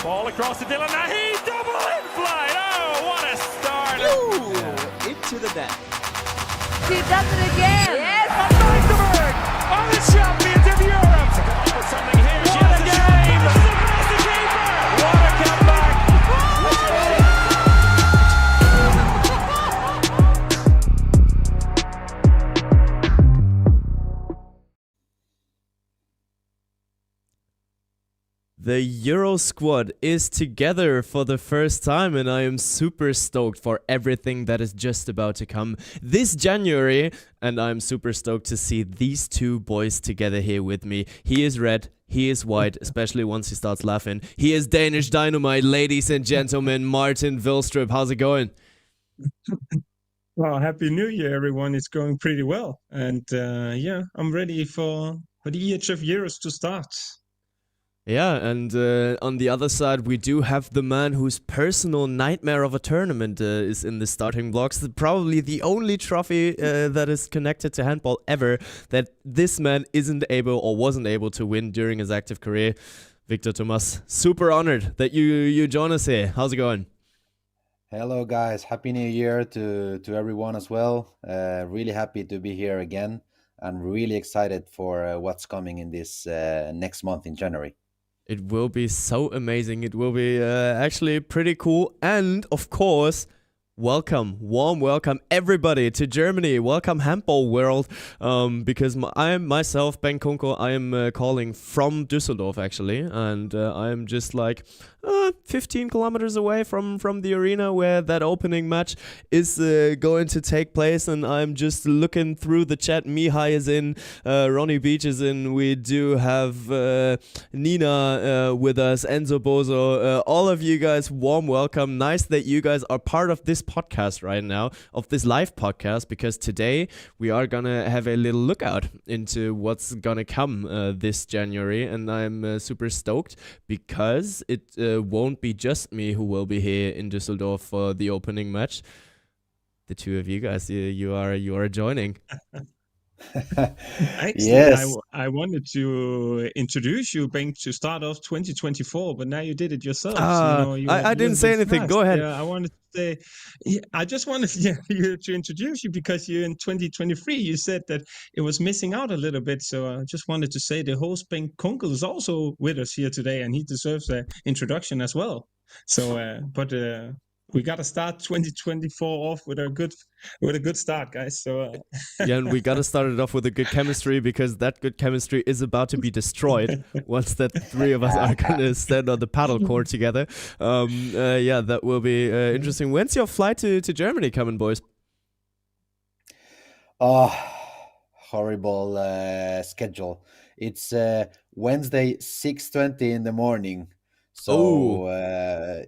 Ball across to Dylan Nahi, double in flight. Oh, what a start. Into the net. She does it again. Yes, van Dijksterberg are the champions of Europe. For something here, she has a game. This is across the keeper. What a comeback. The Euro squad is together for the first time, and I am super stoked for everything that is just about to come this January. And I'm super stoked to see these two boys together here with me. He is red, he is white, especially once he starts laughing. He is Danish Dynamite, ladies and gentlemen, Martin Vilstrup. How's it going? Well, Happy New Year, everyone. It's going pretty well. And yeah, I'm ready for the EHF Euros to start. Yeah, and on the other side, we do have the man whose personal nightmare of a tournament is in the starting blocks. Probably the only trophy that is connected to handball ever that this man isn't able or wasn't able to win during his active career. Victor Thomas, super honored that you join us here. How's it going? Hello, guys. Happy New Year to everyone as well. Really happy to be here again and really excited for what's coming in this next month in January. It will be so amazing. It will be actually pretty cool. And of course, warm welcome everybody to Germany. Welcome handball world. Because I am myself, Ben Kunkel, I am calling from Düsseldorf actually. And I am just like 15 kilometers away from the arena where that opening match is going to take place. And I'm just looking through the chat. Mihai is in, Ronnie Beach is in. We do have Nina with us, Enzo Bozo. All of you guys, warm welcome. Nice that you guys are part of this podcast right now, of this live podcast, because today we are gonna have a little lookout into what's gonna come this January. And I'm super stoked because it won't be just me who will be here in Düsseldorf for the opening match. The two of you guys, you are joining. Actually, Yes. I wanted to introduce you, Bengt, to start off 2024, but now you did it yourself. I didn't say anything. Go ahead. Yeah, I wanted to say, I just wanted you to introduce you because you in 2023 you said that it was missing out a little bit. So I just wanted to say the host Bengt Kunkel is also with us here today, and he deserves an introduction as well. So, but we got to start 2024 off with a good start, guys. So yeah, and we got to start it off with a good chemistry, because that good chemistry is about to be destroyed once that three of us are going to stand on the paddle court together. Yeah, that will be interesting. When's your flight to Germany coming, boys? Oh, horrible schedule. It's Wednesday, 6:20 in the morning. So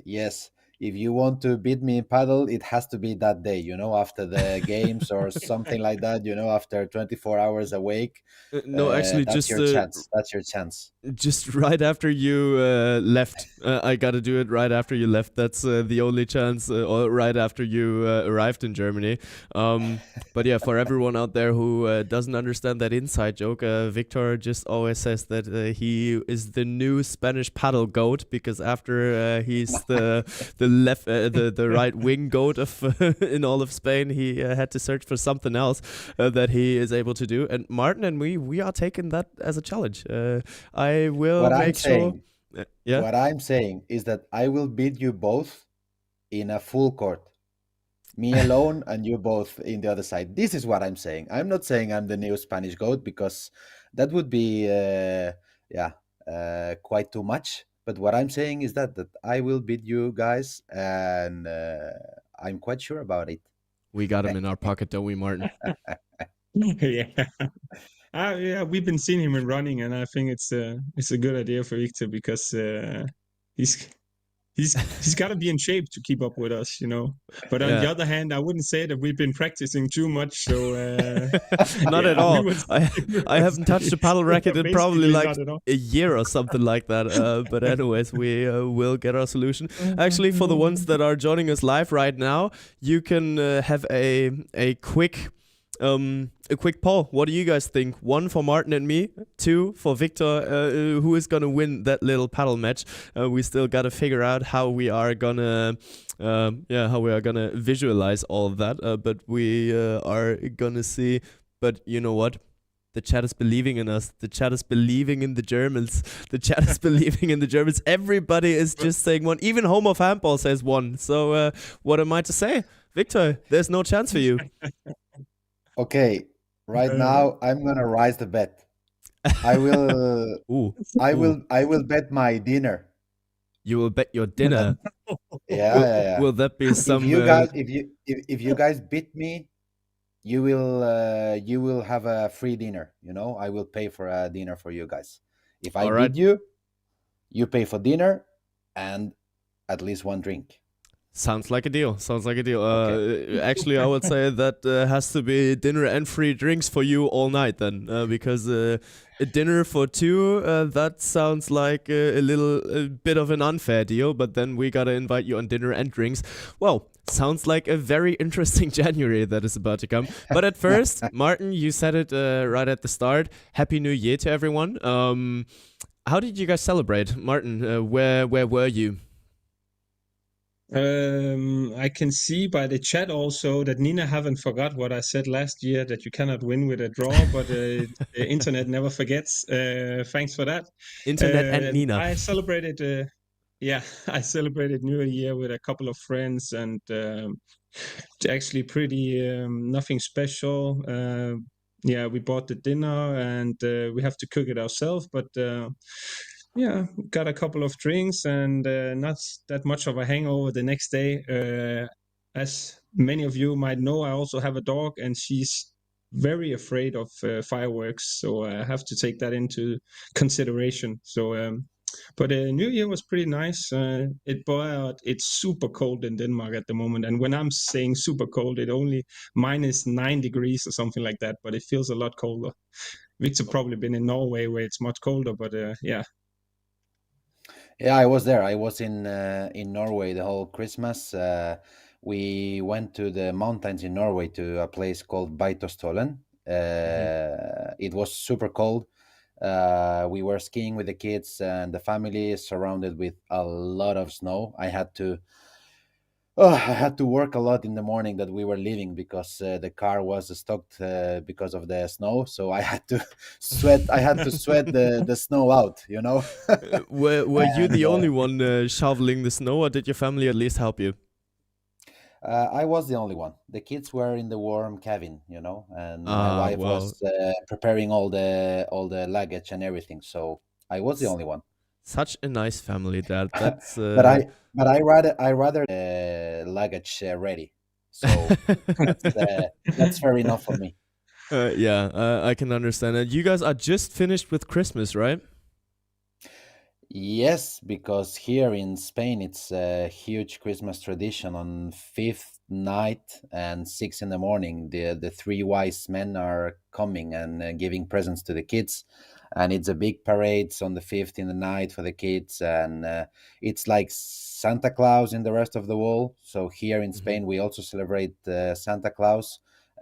yes. If you want to beat me in paddle, it has to be that day, after the games or something like that, after 24 hours awake. No, actually, that's just your chance. That's your chance. Just right after you left. I got to do it right after you left. That's the only chance, or right after you arrived in Germany. But yeah, for everyone out there who doesn't understand that inside joke, Victor just always says that he is the new Spanish paddle goat, because after he's the left, the right wing goat of in all of Spain, he had to search for something else that he is able to do. And Martin and we are taking that as a challenge. I will make sure. Yeah. What I'm saying is that I will beat you both in a full court. Me alone and you both in the other side. This is what I'm saying. I'm not saying I'm the new Spanish goat, because that would be quite too much. But what I'm saying is that I will beat you guys, and I'm quite sure about it. We got him in our pocket, don't we, Martin? Yeah. Yeah, we've been seeing him in running, and I think it's a good idea for Victor, because he's got to be in shape to keep up with us, But on the other hand, I wouldn't say that we've been practicing too much, so not at all. I haven't touched a paddle racket in probably like a year or something like that. But anyways, we will get our solution. Actually, for the ones that are joining us live right now, you can have a quick a quick poll. What do you guys think? 1 for Martin and me, 2 for Victor. Who is gonna win that little paddle match? We still gotta figure out how we are gonna visualize all of that. But we are gonna see. But you know what? The chat is believing in us. The chat is believing in the Germans. The chat is believing in the Germans. Everybody is just saying 1. Even Home of Handball says 1. So what am I to say? Victor, there's no chance for you. Okay, right now I'm gonna rise the bet. I will Ooh. I Ooh. will bet my dinner. You will bet your dinner. Yeah. Will that be some? If you guys beat me, you will have a free dinner. You know, I will pay for a dinner for you guys. If I All right. beat you, you pay for dinner and at least 1 drink. Sounds like a deal. Sounds like a deal. Okay. Actually, I would say that has to be dinner and free drinks for you all night then, because a dinner for 2, that sounds like a bit of an unfair deal. But then we gotta invite you on dinner and drinks. Well, sounds like a very interesting January that is about to come. But at first, Martin, you said it right at the start. Happy New Year to everyone. How did you guys celebrate, Martin? Where were you? I can see by the chat also that Nina haven't forgot what I said last year, that you cannot win with a draw, but the internet never forgets. Thanks for that. Internet and Nina. I celebrated, I celebrated New Year with a couple of friends, and actually pretty nothing special. We bought the dinner, and we have to cook it ourselves, but got a couple of drinks, and not that much of a hangover the next day. As many of you might know, I also have a dog, and she's very afraid of fireworks, so I have to take that into consideration. So, but New Year was pretty nice. It's super cold in Denmark at the moment, and when I'm saying super cold, it only -9 degrees or something like that, but it feels a lot colder. Victor probably been in Norway where it's much colder, but yeah. Yeah, I was there. I was in Norway the whole Christmas. We went to the mountains in Norway to a place called Beitostølen. It was super cold. We were skiing with the kids, and the family is surrounded with a lot of snow. I had to work a lot in the morning that we were leaving because the car was stopped because of the snow. So I had to sweat. I had to sweat the snow out. You know. Were you the And, only one shoveling the snow, or did your family at least help you? I was the only one. The kids were in the warm cabin, you know, and my Ah, wife wow. was preparing all the luggage and everything. So I was the only one. Such a nice family, Dad. That's But I rather luggage ready. So that's fair enough for me. I can understand it. You guys are just finished with Christmas, right? Yes, because here in Spain it's a huge Christmas tradition. On fifth night and 6 in the morning, the 3 wise men are coming and giving presents to the kids, and it's a big parade on the fifth in the night for the kids, and it's like Santa Claus in the rest of the world. So here in Spain we also celebrate Santa Claus,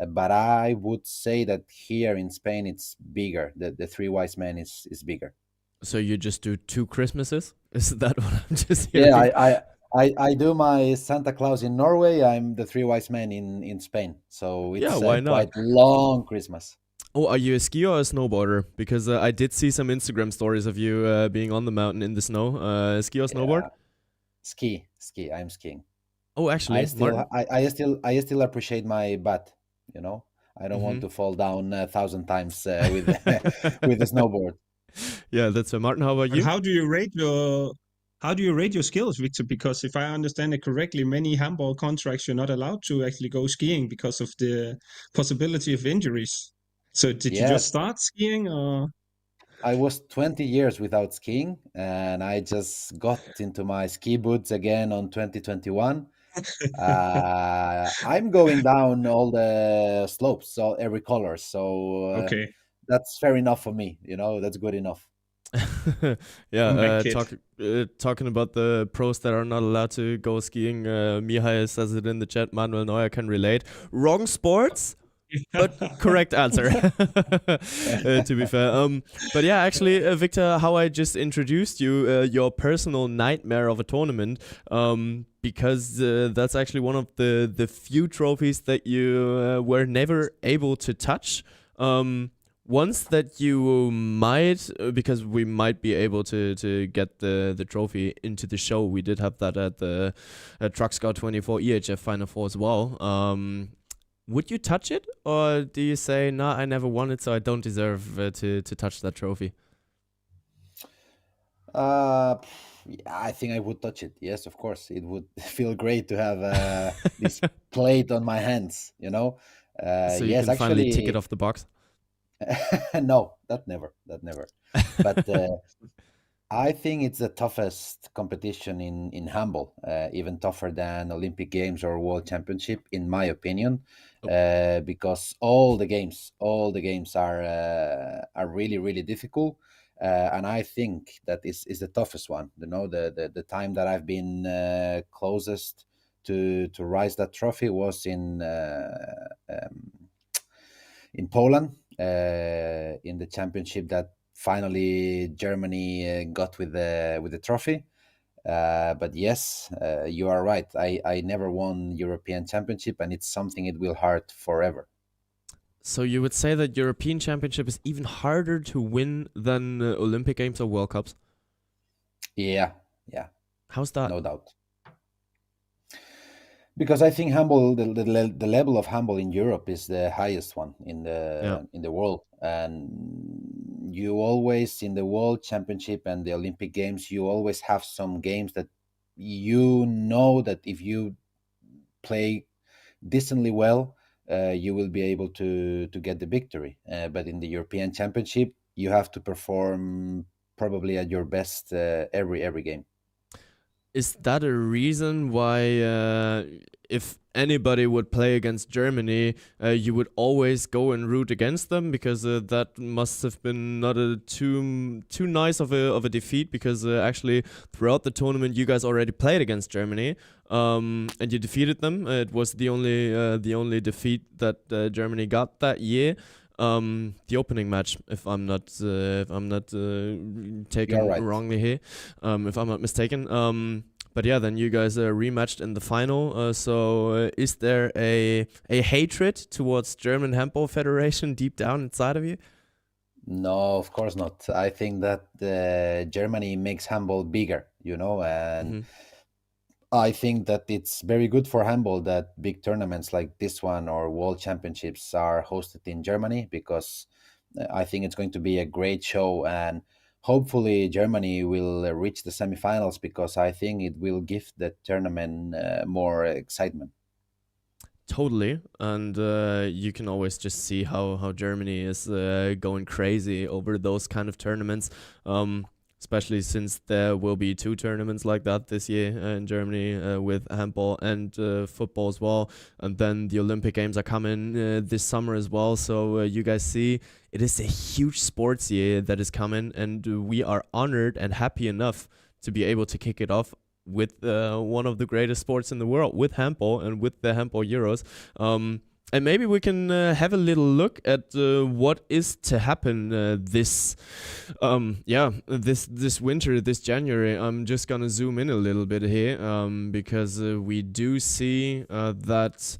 but I would say that here in Spain it's bigger. The 3 wise men is bigger. So you just do 2 Christmases? Is that what I'm just hearing? Yeah, I do my Santa Claus in Norway. I'm the 3 wise men in Spain. So Yeah, it's why not? quite long Christmas. Oh, are you a skier or a snowboarder? Because I did see some Instagram stories of you being on the mountain in the snow. Ski or snowboard? Yeah, ski. I'm skiing. Oh, actually, Martin? I still appreciate my butt. You know, I don't want to fall down 1,000 times with with the snowboard. Yeah, that's Martin. How about And you? how do you rate your skills, Victor? Because if I understand it correctly, many handball contracts you're not allowed to actually go skiing because of the possibility of injuries. So did you just Yes, start skiing, or? I was 20 years without skiing, and I just got into my ski boots again on 2021. I'm going down all the slopes, so every color. So Okay, that's fair enough for me. You know, that's good enough. Yeah, come back, kid. talking about the pros that are not allowed to go skiing. Mihai says it in the chat. Manuel Neuer can relate. Wrong sports, but correct answer. To be fair, but yeah, actually, Victor, how I just introduced you, your personal nightmare of a tournament, because that's actually one of the few trophies that you were never able to touch. Once that you might, because we might be able to get the trophy into the show. We did have that at the Truck Scout 24 EHF Final Four as well. Would you touch it, or do you say, "Nah, I never won it, so I don't deserve to touch that trophy"? Yeah, I think I would touch it. Yes, of course. It would feel great to have this plate on my hands, you know? So you Yes, can finally tick it actually, off the box. no, that never, that never. But I think it's the toughest competition in handball, even tougher than Olympic Games or World Championship, in my opinion, Oh, because all the games are really really difficult, and I think that is the toughest one. You know, the time that I've been closest to rise that trophy was in Poland, in the championship that finally Germany got with the trophy. But yes, you are right. I never won European Championship, and it's something it will hurt forever. so you would say that European Championship is even harder to win than Olympic Games or World Cups? Yeah, yeah, How's that? no doubt. Because I think handball, the level of handball in Europe is the highest one Yeah. in the world, and you always in the World Championship and the Olympic Games, you always have some games that you know that if you play decently well, you will be able to get the victory. But in the European Championship, you have to perform probably at your best every game. Is that a reason why, if anybody would play against Germany, you would always go and root against them? Because that must have been not a too nice of a defeat. Because actually, throughout the tournament, you guys already played against Germany, and you defeated them. It was the only defeat that Germany got that year. The opening match, if I'm not You're taken right. wrongly here, if I'm not mistaken. But yeah, then you guys rematched in the final. So is there a hatred towards German Handball Federation deep down inside of you? No, of course not. I think that Germany makes handball bigger, you know, and Hmm. I think that it's very good for handball that big tournaments like this one or World Championships are hosted in Germany, because I think it's going to be a great show, and hopefully Germany will reach the semifinals, because I think it will give the tournament more excitement. Totally, and you can always just see how Germany is going crazy over those kind of tournaments. Especially since there will be two tournaments like that this year in Germany, with handball and football as well, and then the Olympic Games are coming this summer as well. So you guys see, it is a huge sports year that is coming, and we are honored and happy enough to be able to kick it off with one of the greatest sports in the world, with handball and with the handball Euros. And maybe we can have a little look at what is to happen this winter, this January. I'm just gonna zoom in a little bit here, because we do see that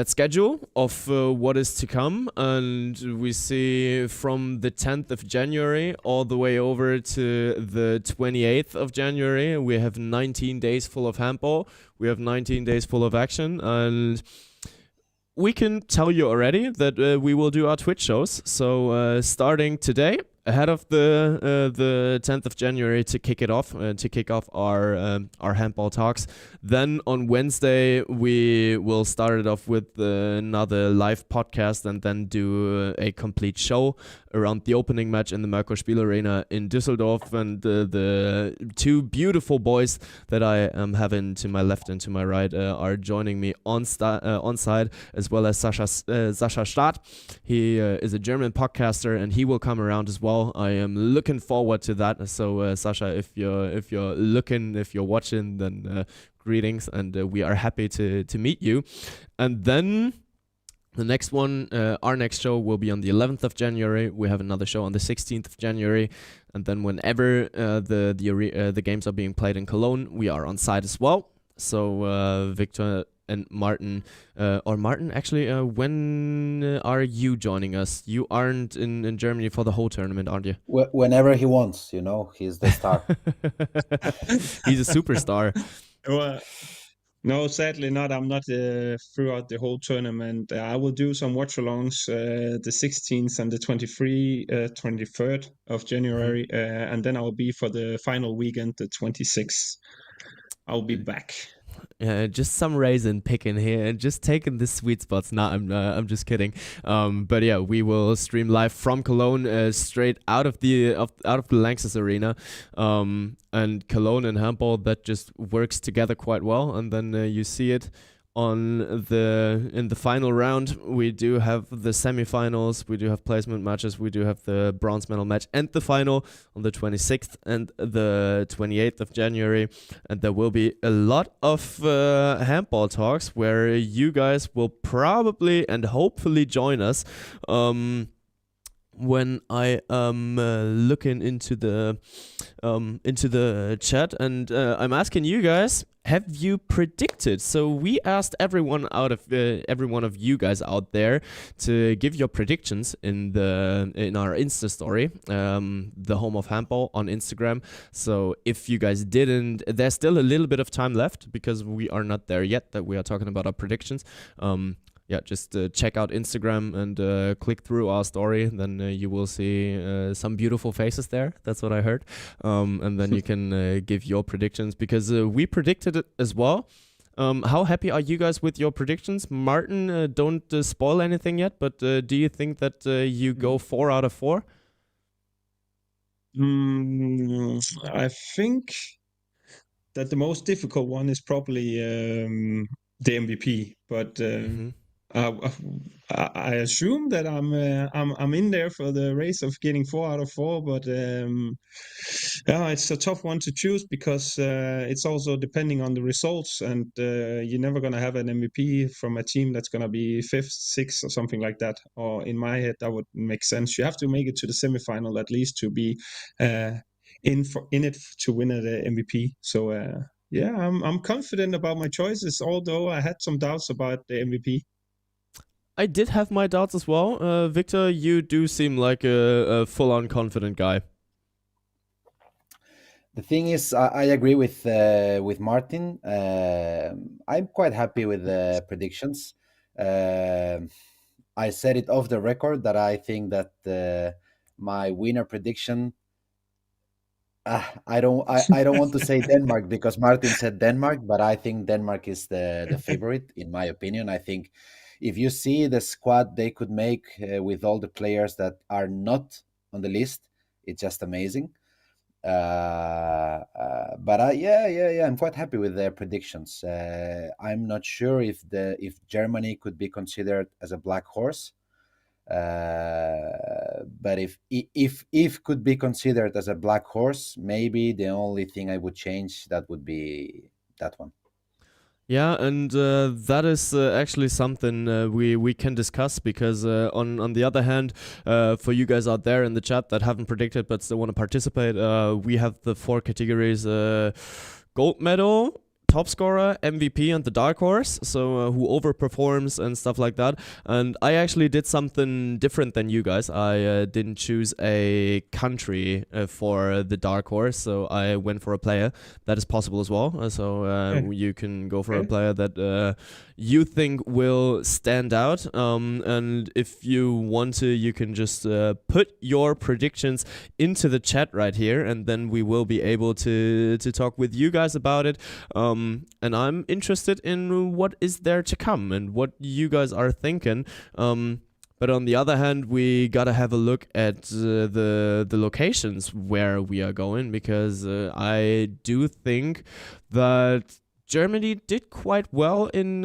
schedule of what is to come, and we see from the 10th of January all the way over to the 28th of January. We have 19 days full of handball. We have 19 days full of action, and we can tell you already that we will do our Twitch shows. So starting today, ahead of the 10th of January, to kick off our handball talks. Then on Wednesday we will start it off with another live podcast, and then do a complete show around the opening match in the Makuc Spiel Arena in Düsseldorf, and the two beautiful boys that I am having to my left and to my right are joining me on side, as well as Sascha Staat. He is a German podcaster, and he will come around as well. I am looking forward to that. So Sascha, if you're watching, then greetings, and we are happy to meet you. And then The next one, our next show will be on the 11th of January. We have another show on the 16th of January, and then whenever the games are being played in Cologne, we are on site as well. So Victor and Martin, or Martin, actually, when are you joining us? You aren't in Germany for the whole tournament, aren't you? Whenever he wants, he's the star. He's a superstar. Well, no, sadly not. I'm not throughout the whole tournament. I will do some watch-alongs the 16th and the 23rd of January, and then I will be for the final weekend, the 26th. I'll be back. Just some raisin picking here and just taking the sweet spots. Nah, I'm just kidding. But yeah, we will stream live from Cologne, straight out of the Lanxess Arena. And Cologne and Handball, that just works together quite well. And then you see it in the final round. We do have the semifinals, we do have placement matches, we do have the bronze medal match and the final on the 26th and the 28th of January. And there will be a lot of handball talks where you guys will probably and hopefully join us. When I am looking into the chat, and I'm asking you guys, have you predicted? So we asked every one of you guys out there to give your predictions in our Insta story, the home of handball on Instagram. So if you guys didn't, there's still a little bit of time left because we are not there yet that we are talking about our predictions. Yeah, just check out Instagram and click through our story. Then you will see some beautiful faces there. That's what I heard. And then you can give your predictions because we predicted it as well. How happy are you guys with your predictions? Martin, don't spoil anything yet, but do you think that you go 4 out of 4? I think that the most difficult one is probably the MVP, but I assume that I'm in there for the race of getting 4 out of 4, but yeah, it's a tough one to choose because it's also depending on the results, and you're never gonna have an MVP from a team that's gonna be 5th, 6th, or something like that. Or in my head, that would make sense. You have to make it to the semifinal at least to be in it to win the MVP. So yeah, I'm confident about my choices, although I had some doubts about the MVP. I did have my doubts as well. Victor, you do seem like a full-on confident guy. The thing is, I agree with Martin. I'm quite happy with the predictions. I said it off the record that I think that my winner prediction. I don't want to say Denmark because Martin said Denmark, but I think Denmark is the favorite in my opinion. I think if you see the squad they could make with all the players that are not on the list, it's just amazing. But I'm quite happy with their predictions. I'm not sure if Germany could be considered as a black horse. But if could be considered as a black horse, maybe the only thing I would change that would be that one. Yeah, and that is actually something we can discuss because on the other hand, for you guys out there in the chat that haven't predicted but still want to participate, we have the 4 categories: gold medal, top scorer, MVP, and the dark horse. So who overperforms and stuff like that. And I actually did something different than you guys. I didn't choose a country for the dark horse, so I went for a player. That is possible as well. So you can go for a player that you think will stand out. And if you want to, you can just put your predictions into the chat right here, and then we will be able to talk with you guys about it. And I'm interested in what is there to come and what you guys are thinking. But on the other hand, we gotta have a look at the locations where we are going, because I do think that Germany did quite well in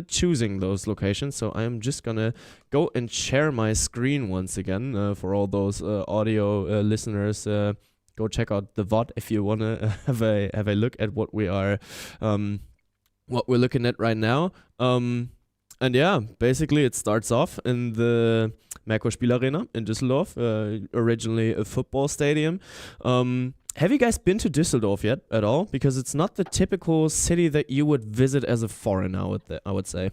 choosing those locations. So I am just gonna go and share my screen once again for all those audio listeners. Go check out the VOD if you wanna have a look at what we're looking at right now. And yeah, basically it starts off in the Merkur Spielarena in Düsseldorf, originally a football stadium. Have you guys been to Düsseldorf yet at all? Because it's not the typical city that you would visit as a foreigner, I would say.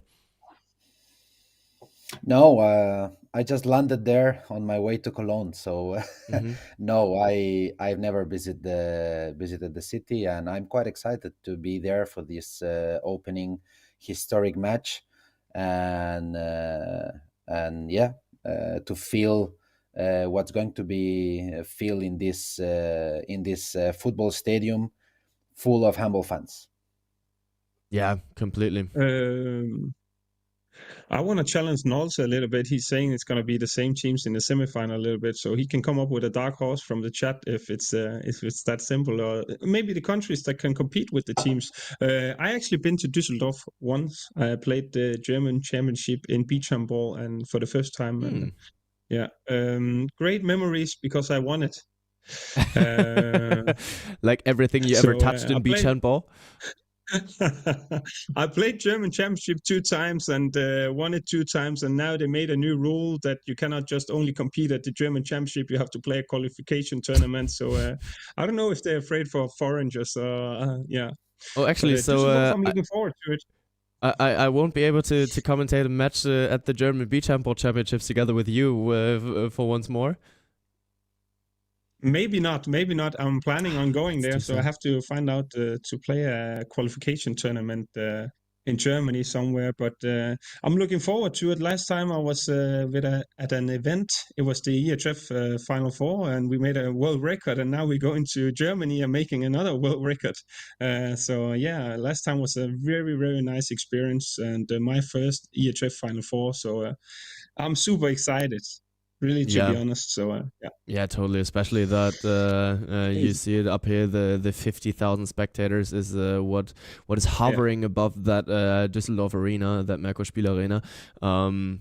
No, I just landed there on my way to Cologne. So Hmm. no, I've never visited the city, and I'm quite excited to be there for this opening historic match, and uh, and yeah, to feel what's going to be feel in this football stadium full of handball fans. Yeah, completely. I want to challenge Nolse a little bit. He's saying it's going to be the same teams in the semifinal a little bit, so he can come up with a dark horse from the chat if it's that simple, or maybe the countries that can compete with the teams. I actually been to Düsseldorf once. I played the German Championship in beach handball, and for the first time, Hmm. yeah, great memories because I won it. Uh, Like everything you ever so touched I in beach played. handball? I played German Championship 2 times and won it 2 times, and now they made a new rule that you cannot just only compete at the German Championship; you have to play a qualification tournament. So I don't know if they're afraid for foreigners. Yeah, Oh, but actually, so Düsseldorf, I'm looking forward to it. I won't be able to commentate a match at the German Beach Handball Championships together with you for once more. Maybe not. Maybe not. I'm planning on going It's there, too so I sad. have to find out to play a qualification tournament in Germany somewhere. But I'm looking forward to it. Last time I was at an event. It was the EHF Final Four, and we made a world record. And now we're going to Germany and making another world record. So yeah, last time was a very very nice experience and my first EHF Final Four. So I'm super excited, really, to be Yeah. honest. So yeah. Yeah, totally. Especially that you see it up here. The 50,000 spectators is what is Yeah. hovering above that Düsseldorf arena, that Merkur Spielarena,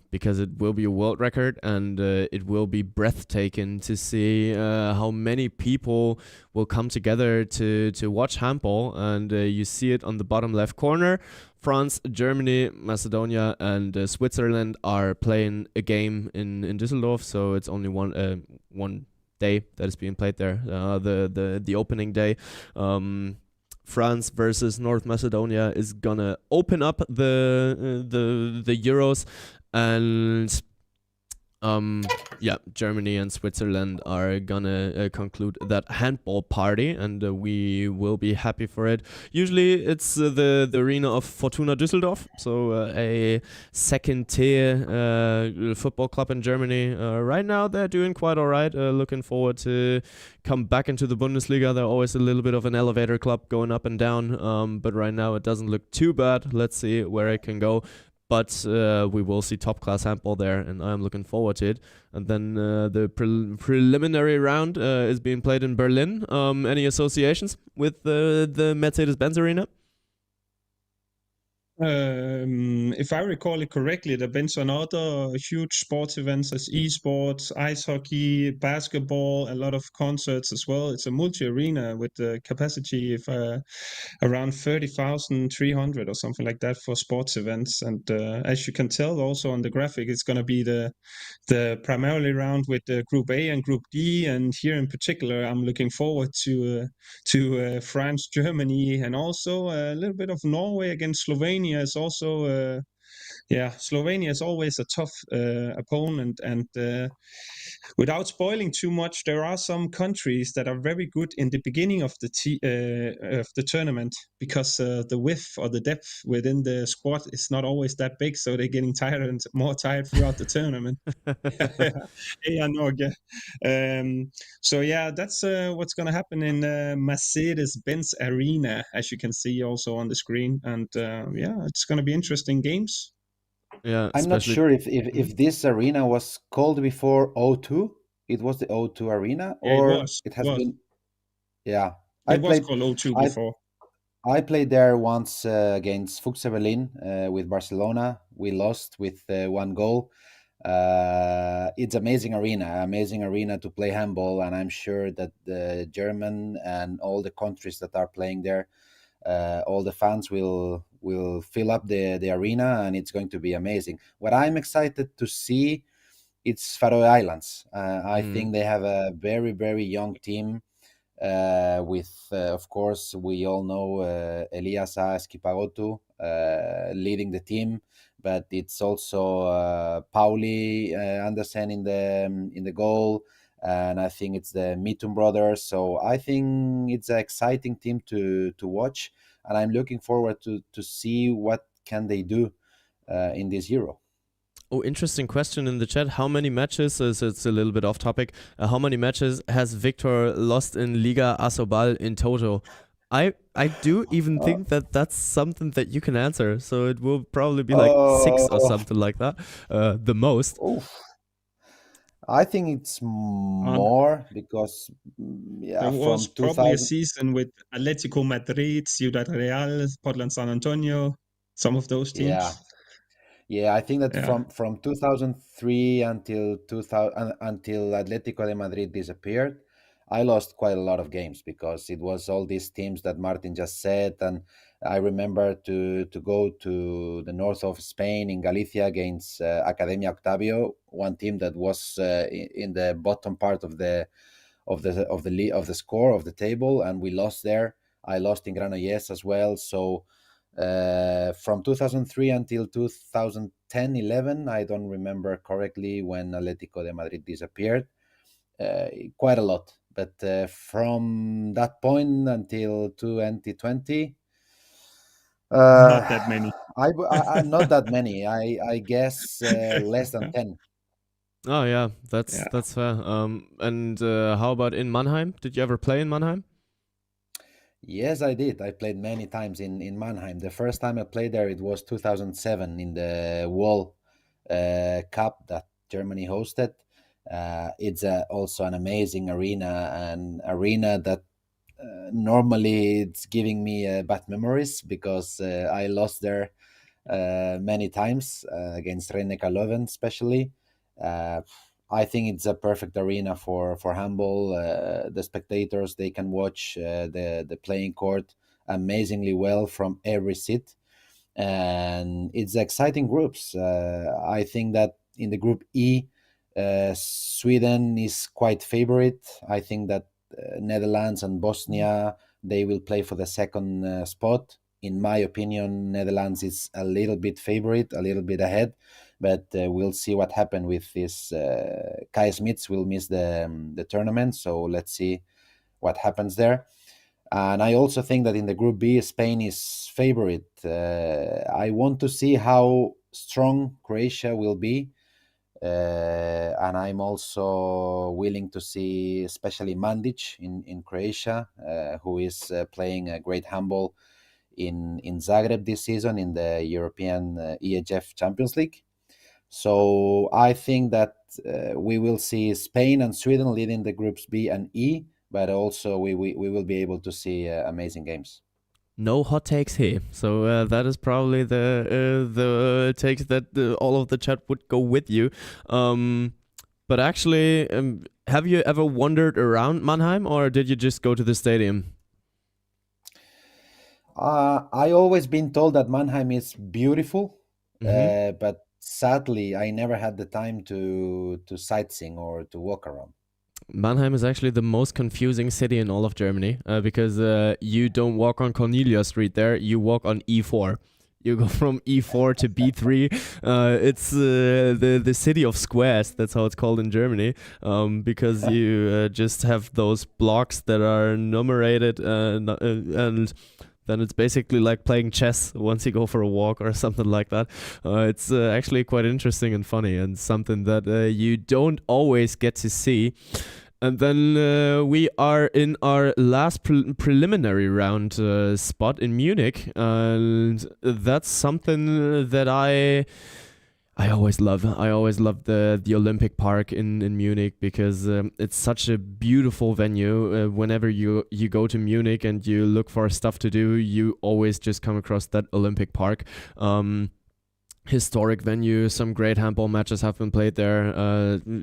because it will be a world record, and it will be breathtaking to see how many people will come together to watch handball. And you see it on the bottom left corner. France, Germany, Macedonia, and Switzerland are playing a game in Düsseldorf, so it's only one day that is being played there. The opening day. France versus North Macedonia is gonna open up the Euros, and yeah, Germany and Switzerland are gonna conclude that handball party, and we will be happy for it. Usually, it's the arena of Fortuna Düsseldorf, so a second tier football club in Germany. Right now, they're doing quite all right. Looking forward to come back into the Bundesliga. They're always a little bit of an elevator club going up and down, but right now it doesn't look too bad. Let's see where it can go. But we will see top class handball there, and I'm looking forward to it. And then the preliminary round is being played in Berlin. Any associations with the Mercedes-Benz Arena? If I recall it correctly, there have been some other huge sports events as esports, ice hockey, basketball, a lot of concerts as well. It's a multi-arena with the capacity of around 30,300 or something like that for sports events. And as you can tell also on the graphic, it's going to be the primarily round with Group A and Group D. And here in particular, I'm looking forward to France, Germany, and also a little bit of Norway against Slovenia is also yeah, Slovenia is always a tough opponent, and without spoiling too much, there are some countries that are very good in the beginning of the tournament because the width or the depth within the squad is not always that big, so they're getting tired and more tired throughout the tournament. Yeah, no, yeah. So yeah, that's what's going to happen in Mercedes-Benz Arena, as you can see also on the screen, and yeah, it's going to be interesting games. Yeah, I'm not especially. sure Mhm. if this arena was called before O2. It was the O2 arena, Yeah, it or was. it It has was. been. Yeah, I It was played. called O2 I before. I played there once against Fuchs Berlin with Barcelona. We lost with 1 goal. It's amazing arena to play handball, and I'm sure that the German and all the countries that are playing there All the fans will fill up the arena, and it's going to be amazing. What I'm excited to see, it's Faroe Islands. I think they have a very very young team with, of course, we all know Elias Skipagotu leading the team, but it's also Pauli Andersen in the goal, and I think it's the Mitun brothers. So I think it's an exciting team to watch, and I'm looking forward to see what can they do in this Euro. Oh, interesting question in the chat. How many matches, as it's a little bit off topic, how many matches has Victor lost in Liga Asobal in total? I do even think that that's something that you can answer. So it will probably be like 6 or something like that, the most. I think it's more because there was probably a season with Atletico Madrid, Ciudad Real, Portland San Antonio, some of those teams. Yeah, I think that from 2003 until Atletico de Madrid disappeared, I lost quite a lot of games because it was all these teams that Martin just said, and I remember to go to the north of Spain in Galicia against Academia Octavio, one team that was in the bottom part of the score of the table, and we lost there. I lost in Granollers as well, so. From 2003 until 2010-11, I don't remember correctly when Atletico de Madrid disappeared, quite a lot. But from that point until 2020, not that many. Not that many. I guess less than 10. Oh yeah, that's fair. And how about in Mannheim? Did you ever play in Mannheim? Yes, I did. I played many times in Mannheim. The first time I played there, it was 2007 in the Wall Cup that Germany hosted. It's also an amazing arena that normally it's giving me bad memories because I lost there many times against Rhein-Neckar Leuven, especially. I think it's a perfect arena for handball. The spectators, they can watch the playing court amazingly well from every seat, and it's exciting groups. I think that in the group E, Sweden is quite favorite. I think that Netherlands and Bosnia, they will play for the second spot. In my opinion, Netherlands is a little bit favorite, a little bit ahead, but we'll see what happens with this. Kai Smits will miss the tournament, so let's see what happens there. And I also think that in the Group B, Spain is favorite. I want to see how strong Croatia will be. And I'm also willing to see especially Mandic in Croatia, who is playing a great handball in Zagreb this season in the European EHF Champions League. So I think that we will see Spain and Sweden leading the groups B and E, but also we will be able to see amazing games. No hot takes here, so that is probably the takes that all of the chat would go with you. But actually, have you ever wandered around Mannheim, or did you just go to the stadium? I always been told that Mannheim is beautiful, but sadly, I never had the time to sightseeing or to walk around. Mannheim is actually the most confusing city in all of Germany because you don't walk on Cornelia Street there, you walk on E4. You go from E4 to B3. It's the city of squares. That's how it's called in Germany. Because you just have those blocks that are numerated and then it's basically like playing chess once you go for a walk or something like that. It's actually quite interesting and funny and something that you don't always get to see. And then we are in our last preliminary round spot in Munich, and that's something that I always love. I always love the Olympic Park in Munich because it's such a beautiful venue. Whenever you go to Munich and you look for stuff to do, you always just come across that Olympic Park. historic venue. Some great handball matches have been played there.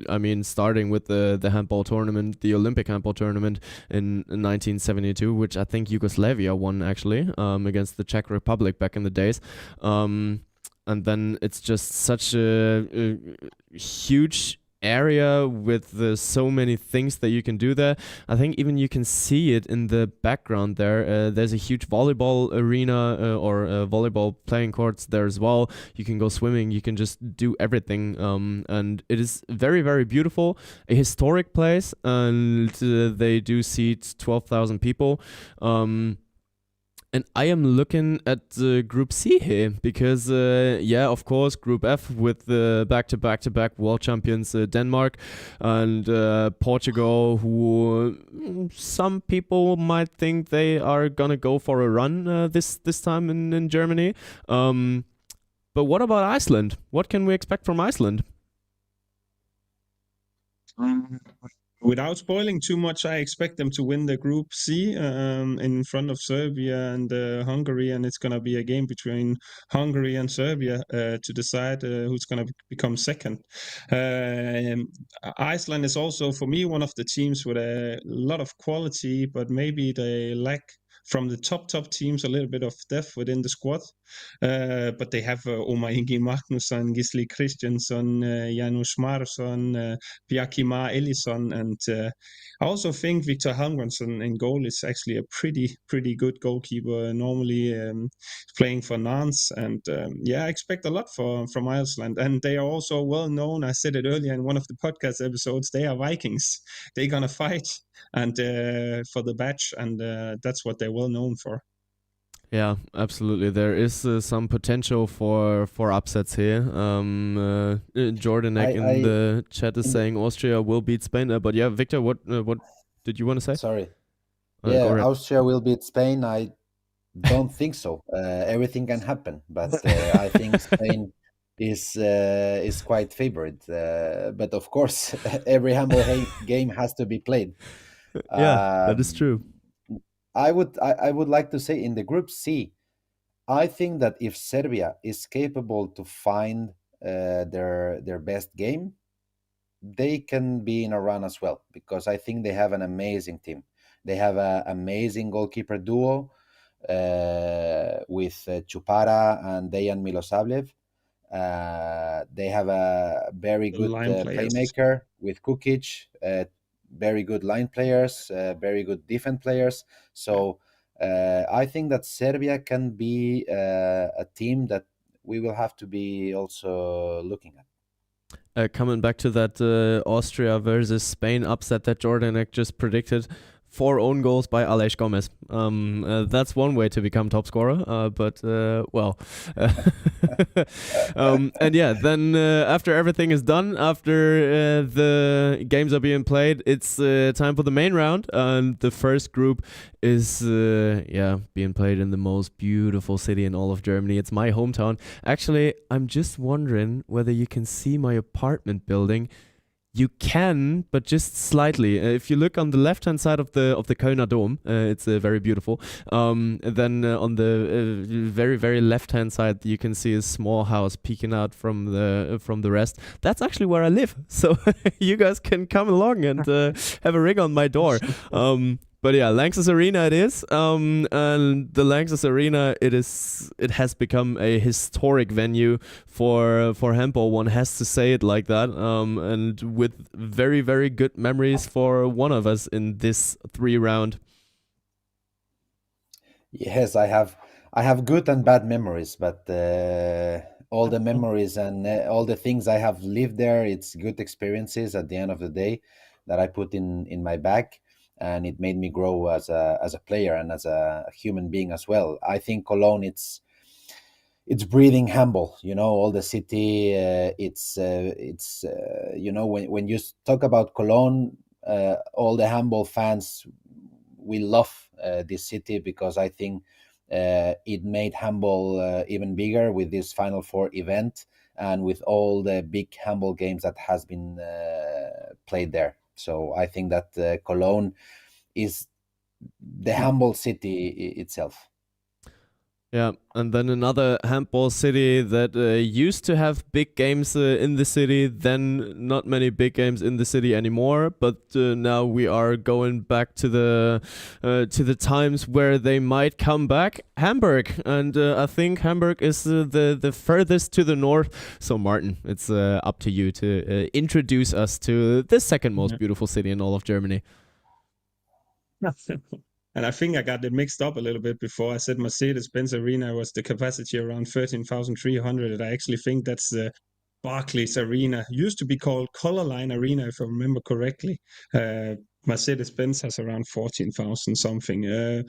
I mean, starting with the handball tournament, the Olympic handball tournament in 1972, which I think Yugoslavia won actually against the Czech Republic back in the days. And then it's just such a huge area with so many things that you can do there. I think even you can see it in the background there. There's a huge volleyball arena or volleyball playing courts there as well. You can go swimming, you can just do everything. And it is very, very beautiful. A historic place, and they do seat 12,000 people. And I am looking at Group C here because, yeah, of course, Group F with the back-to-back world champions Denmark and Portugal, who some people might think they are gonna go for a run this time in Germany. But what about Iceland? What can we expect from Iceland? Without spoiling too much, I expect them to win the Group C in front of Serbia and Hungary, and it's going to be a game between Hungary and Serbia to decide who's going to become second. Iceland is also, for me, one of the teams with a lot of quality, but maybe they lack from the top teams a little bit of depth within the squad. But they have Omar Ingi Magnusson, Gisli Kristjansson, Janusz Marsson, Bjarki Mar Ellison, and I also think Viktor Halvarsson in goal is actually a pretty good goalkeeper. Normally playing for Nantes, and yeah, I expect a lot from Iceland. And they are also well known. I said it earlier in one of the podcast episodes. They are Vikings. They're gonna fight and for the badge, and that's what they're well known for. Yeah, absolutely. There is some potential for upsets here. Jordanek in the chat is saying Austria will beat Spain. But yeah, Victor, what did you want to say? Sorry. Yeah, Austria will beat Spain. I don't think so. Everything can happen, but I think Spain is quite favored. But of course, every handball game has to be played. Yeah, that is true. I would like to say in the Group C, I think that if Serbia is capable to find their best game, they can be in a run as well, because I think they have an amazing team. They have an amazing goalkeeper duo with Chupara and Dejan Milosavljev. They have a very good playmaker with Kukic, very good line players, very good defense players. So I think that Serbia can be a team that we will have to be also looking at. Coming back to that Austria versus Spain upset that Jordanek just predicted, 4 own goals by Aleix Gomez. That's one way to become top scorer, but well. And yeah, then after everything is done, after the games are being played, it's time for the main round. And the first group is being played in the most beautiful city in all of Germany. It's my hometown. Actually, I'm just wondering whether you can see my apartment building. You can, but just slightly. If you look on the left-hand side of the Kölner Dom, it's very beautiful. Then on the very, very left-hand side, you can see a small house peeking out from the rest. That's actually where I live. So you guys can come along and have a ring on my door. But yeah, Lanxess Arena it is, and the Lanxess Arena it has become a historic venue for handball. One has to say it like that, and with very, very good memories for one of us in this 3-round. Yes, I have good and bad memories, but all the memories and all the things I have lived there, it's good experiences at the end of the day that I put in my bag. And it made me grow as a player and as a human being as well. I think Cologne, it's breathing handball. All the city. It's when you talk about Cologne, all the handball fans, we love this city because I think it made handball even bigger with this Final Four event and with all the big handball games that has been played there. So I think that Cologne is the handball city itself. Yeah, and then another handball city that used to have big games in the city, then not many big games in the city anymore. But now we are going back to the times where they might come back. Hamburg, and I think Hamburg is the furthest to the north. So Martin, it's up to you to introduce us to the second most beautiful city in all of Germany. And I think I got it mixed up a little bit before. I said Mercedes-Benz Arena was the capacity around 13,300. I actually think that's the Barclays Arena. Used to be called Colorline Arena, if I remember correctly. Mercedes-Benz has around 14,000 something. Yeah,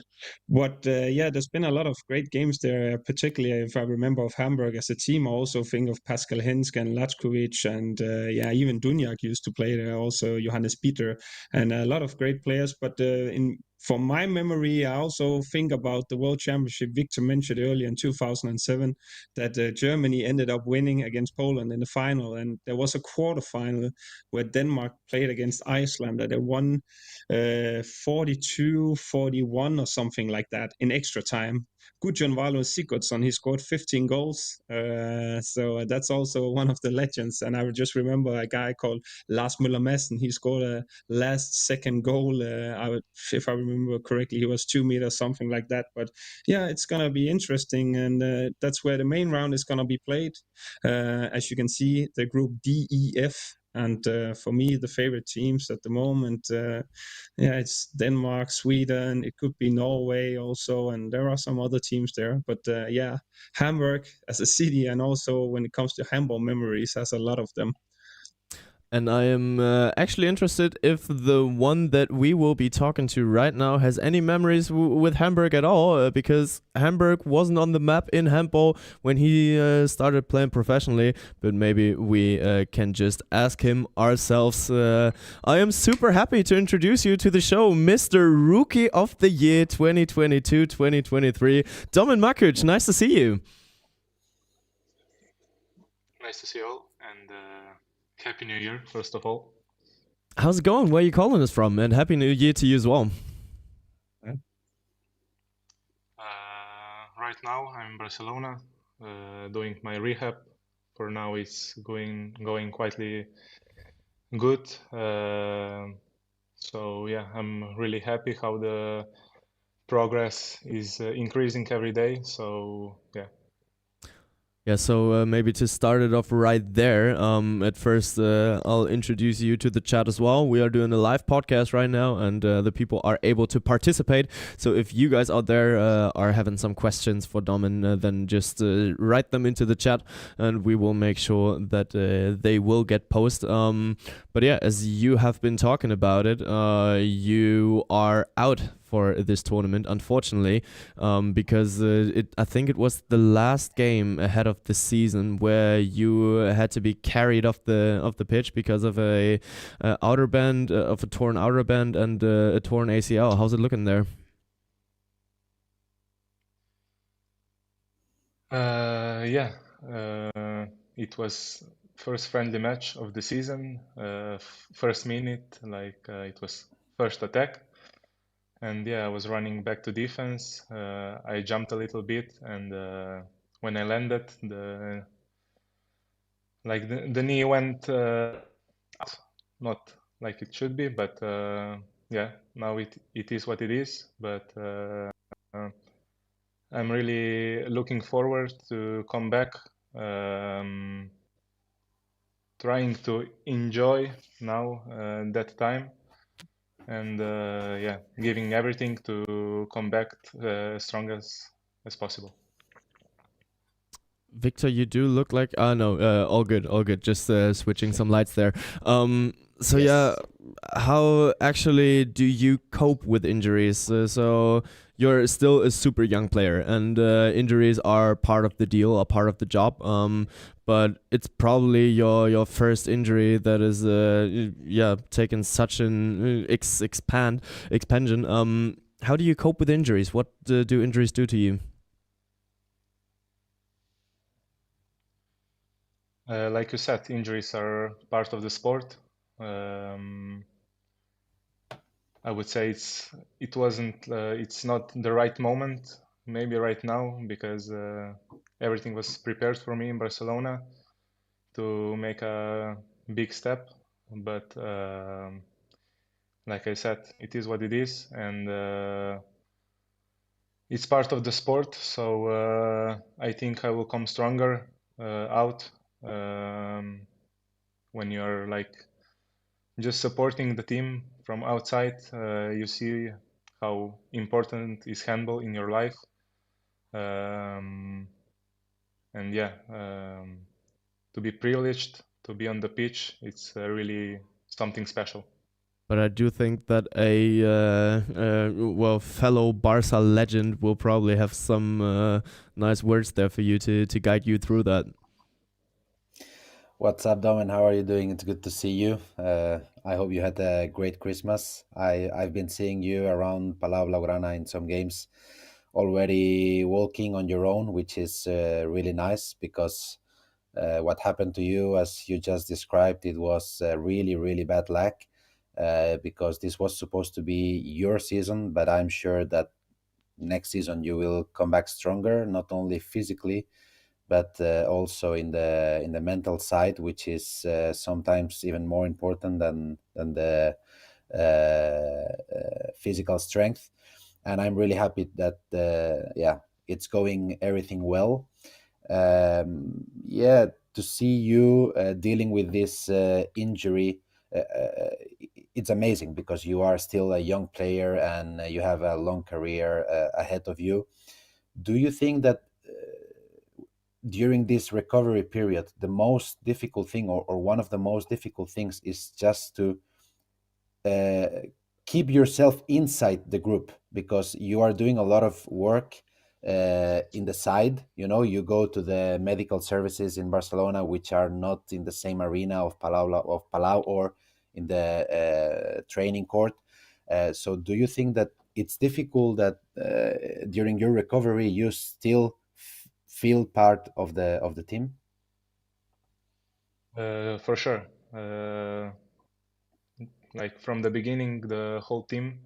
there's been a lot of great games there, particularly if I remember of Hamburg as a team. I also think of Pascal Henske and Lachkovic, and yeah, even Dunjak used to play there, also Johannes Peter, and a lot of great players. But from my memory, I also think about the World Championship Victor mentioned earlier in 2007, that Germany ended up winning against Poland in the final. And there was a quarterfinal where Denmark played against Iceland, that they won 42-41 or something like that in extra time. Gudjon Valo Sigurdsson, he scored 15 goals. So that's also one of the legends. And I would just remember a guy called Lars Müller Madsen. He scored a last second goal. If I remember correctly, he was 2 meters, something like that. But yeah, it's going to be interesting. And that's where the main round is going to be played. As you can see, the group DEF. And for me, the favorite teams at the moment, yeah, it's Denmark, Sweden. It could be Norway also, and there are some other teams there. But yeah, Hamburg as a city, and also when it comes to handball memories, has a lot of them. And I am actually interested if the one that we will be talking to right now has any memories with Hamburg at all, because Hamburg wasn't on the map in handball when he started playing professionally, but maybe we can just ask him ourselves. I am super happy to introduce you to the show, Mr. Rookie of the Year 2022-2023, Domen Makuc. Nice to see you. Nice to see you all, and Happy New Year, first of all. How's it going? Where are you calling us from? And Happy New Year to you as well. Right now, I'm in Barcelona, doing my rehab. For now, it's going quietly good. So yeah, I'm really happy how the progress is increasing every day. So yeah. Yeah, so maybe to start it off right there, at first I'll introduce you to the chat as well. We are doing a live podcast right now, and the people are able to participate. So if you guys out there are having some questions for Domen, then just write them into the chat, and we will make sure that they will get posted. But yeah, as you have been talking about it, you are out for this tournament, unfortunately, because I think it was the last game ahead of the season where you had to be carried off the pitch because of a torn outer band and a torn ACL. How's it looking there? Yeah, it was first friendly match of the season. First minute, it was first attack. And yeah, I was running back to defense. I jumped a little bit, and when I landed, the knee went out, not like it should be, but yeah, now it is what it is. But I'm really looking forward to come back, trying to enjoy now that time. And yeah, giving everything to come back as strong as possible. Victor, you do look like no, all good. Just switching some lights there. So Yes. yeah, how actually do you cope with injuries? So you're still a super young player, and injuries are part of the deal, are part of the job. But it's probably your first injury that is taken such an expansion. How do you cope with injuries? What do injuries do to you? Like you said, injuries are part of the sport. I would say it's not the right moment maybe right now, because everything was prepared for me in Barcelona to make a big step. But like I said, it is what it is, and it's part of the sport. So I think I will come stronger out when you're like just supporting the team from outside. You see how important is handball in your life. And yeah, to be privileged to be on the pitch, it's really something special. But I do think that a well, fellow Barca legend will probably have some nice words there for you to guide you through that. What's up, Domen? How are you doing? It's good to see you. I hope you had a great Christmas. I've been seeing you around Palau Blaugrana in some games, already walking on your own, which is really nice because what happened to you, as you just described, it was really, really bad luck because this was supposed to be your season, but I'm sure that next season you will come back stronger, not only physically but also in the mental side, which is sometimes even more important than the physical strength. And I'm really happy that yeah, it's going everything well. Yeah, to see you dealing with this injury. It's amazing because you are still a young player and you have a long career ahead of you. Do you think that during this recovery period, the most difficult thing, or one of the most difficult things, is just to uh, keep yourself inside the group because you are doing a lot of work in the side. You know, you go to the medical services in Barcelona, which are not in the same arena of Palau or in the training court. So, do you think that it's difficult that during your recovery you still feel part of the team? For sure. Like from the beginning, the whole team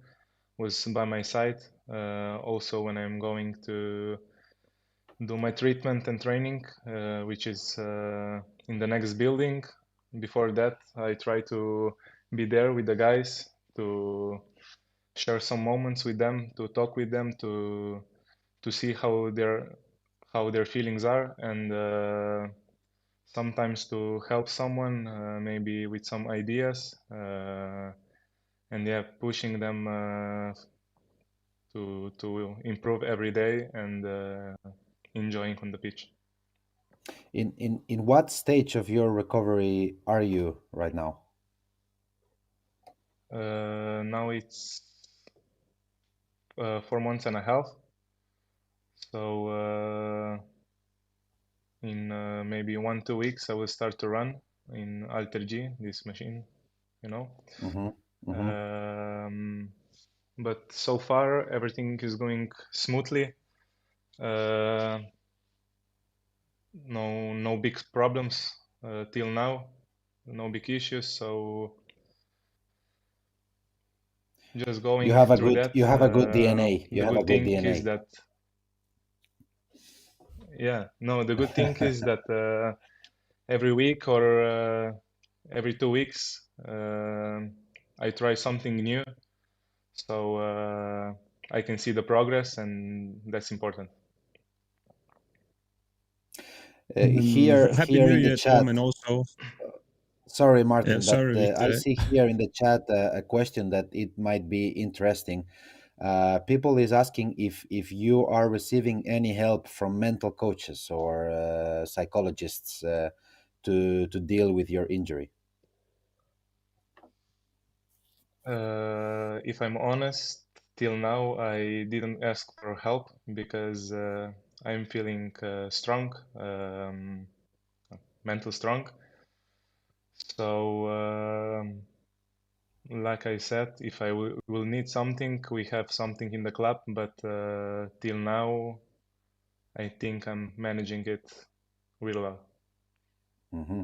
was by my side. Also, when I'm going to do my treatment and training, which is in the next building. Before that, I try to be there with the guys to share some moments with them, to talk with them, to see how their feelings are, and sometimes to help someone, maybe with some ideas, and yeah, pushing them to improve every day and enjoying on the pitch. In what stage of your recovery are you right now? Now it's 4 months and a half. So in maybe 1-2 weeks, I will start to run in Alter G, this machine, you know. Mm-hmm. Mm-hmm. But so far, everything is going smoothly. No big problems till now, no big issues. So just going through that. You have a good DNA. You The have a good good thing is DNA. that, yeah, no, the good thing is that every week or every 2 weeks, I try something new, so I can see the progress, and that's important. Happy Here New in the Year, chat. Tom, and also, Sorry, yeah, Martin, but sorry. I see here in the chat a question that it might be interesting. People is asking if you are receiving any help from mental coaches or psychologists to deal with your injury. If I'm honest, till now I didn't ask for help because I'm feeling strong, mental strong. So, like I said, if I will need something, we have something in the club, but till now, I think I'm managing it real well. Mm-hmm.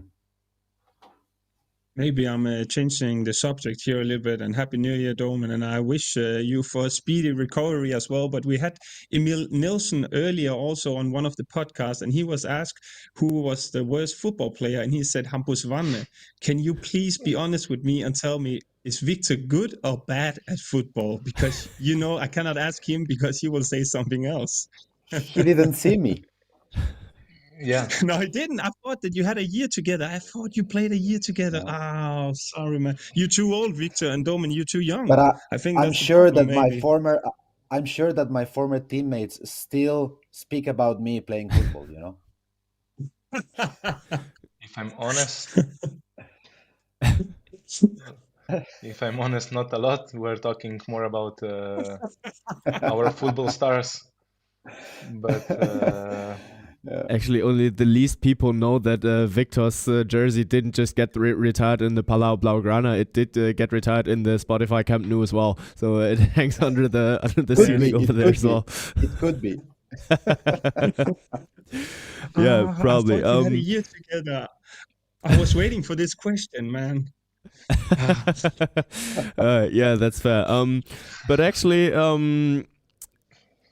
Maybe I'm changing the subject here a little bit. And Happy New Year, Domen. And I wish you for a speedy recovery as well. But we had Emil Nilsson earlier also on one of the podcasts, and he was asked who was the worst football player, and he said Hampus Wanne. Can you please be honest with me and tell me, is Victor good or bad at football? Because I cannot ask him because he will say something else. He didn't see me. Yeah, No, I didn't. I thought that you had a year together. I thought you played a year together. Yeah. Oh, sorry, man. You're too old, Victor, and Domen, you're too young. But I think I'm that's the sure problem, that my maybe. former I'm sure that my former teammates still speak about me playing football, you know. if I'm honest, not a lot. We're talking more about our football stars, but Actually, only the least people know that Victor's jersey didn't just get retired in the Palau Blaugrana. It did get retired in the Spotify Camp Nou as well. So it hangs under the Could ceiling be, over it there could as be. well. It could be. Yeah, I probably. thought you had a year together. I was waiting for this question, man. Yeah, that's fair. But actually,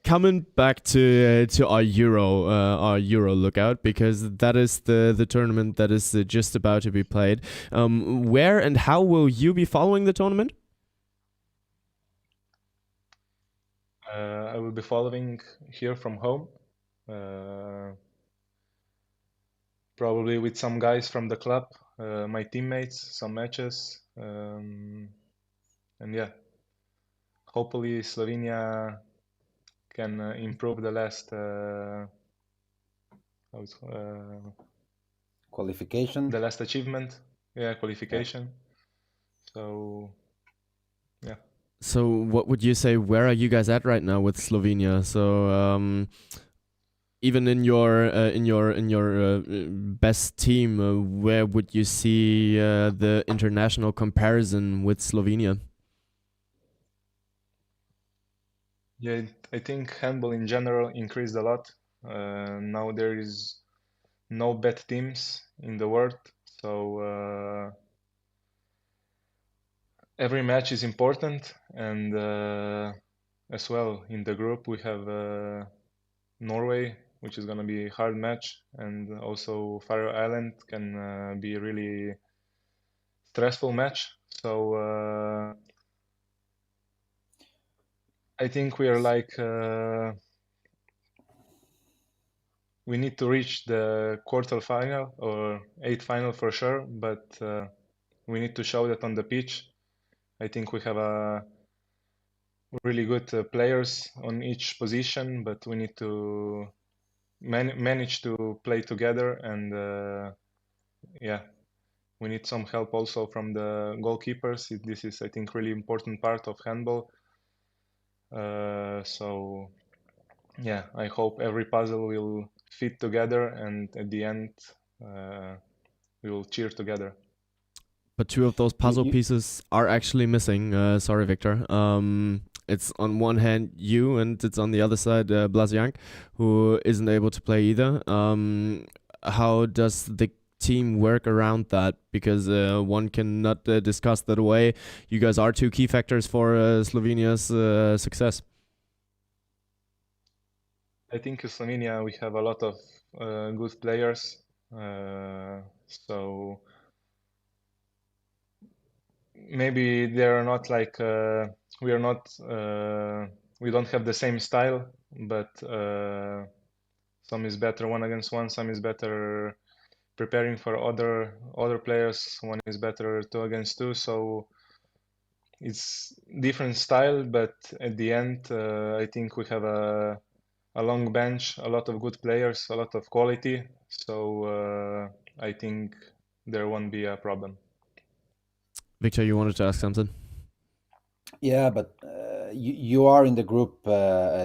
coming back to our Euro lookout, because that is the tournament that is just about to be played. Where and how will you be following the tournament? I will be following here from home, probably with some guys from the club, my teammates, some matches, and yeah, hopefully Slovenia can improve the last Qualification. the last achievement, qualification. So yeah. So what would you say? Where are you guys at right now with Slovenia? So even in your best team, where would you see the international comparison with Slovenia? Yeah, I think handball in general increased a lot. Now there is no bad teams in the world, so every match is important. And as well in the group we have Norway, which is gonna be a hard match, and also Faroe Island can be a really stressful match. So I think we are like we need to reach the quarter final or eighth final for sure, but we need to show that on the pitch. I think we have a really good players on each position, but we need to manage to play together, and yeah, we need some help also from the goalkeepers. This is, I think, really important part of handball. So yeah, I hope every puzzle will fit together, and at the end we will cheer together. But two of those puzzle You pieces are actually missing. Sorry, Victor. It's on one hand you, and it's on the other side Blasiank, who isn't able to play either. How does the team work around that? Because one cannot discuss that away. You guys are two key factors for Slovenia's success. I think in Slovenia we have a lot of good players, so maybe they are not like we are not we don't have the same style, but some is better one against one, some is better preparing for other players, one is better two against two. So it's different style, but at the end I think we have a long bench, a lot of good players, a lot of quality. So I think there won't be a problem. Victor, you wanted to ask something? Yeah, but you are in the group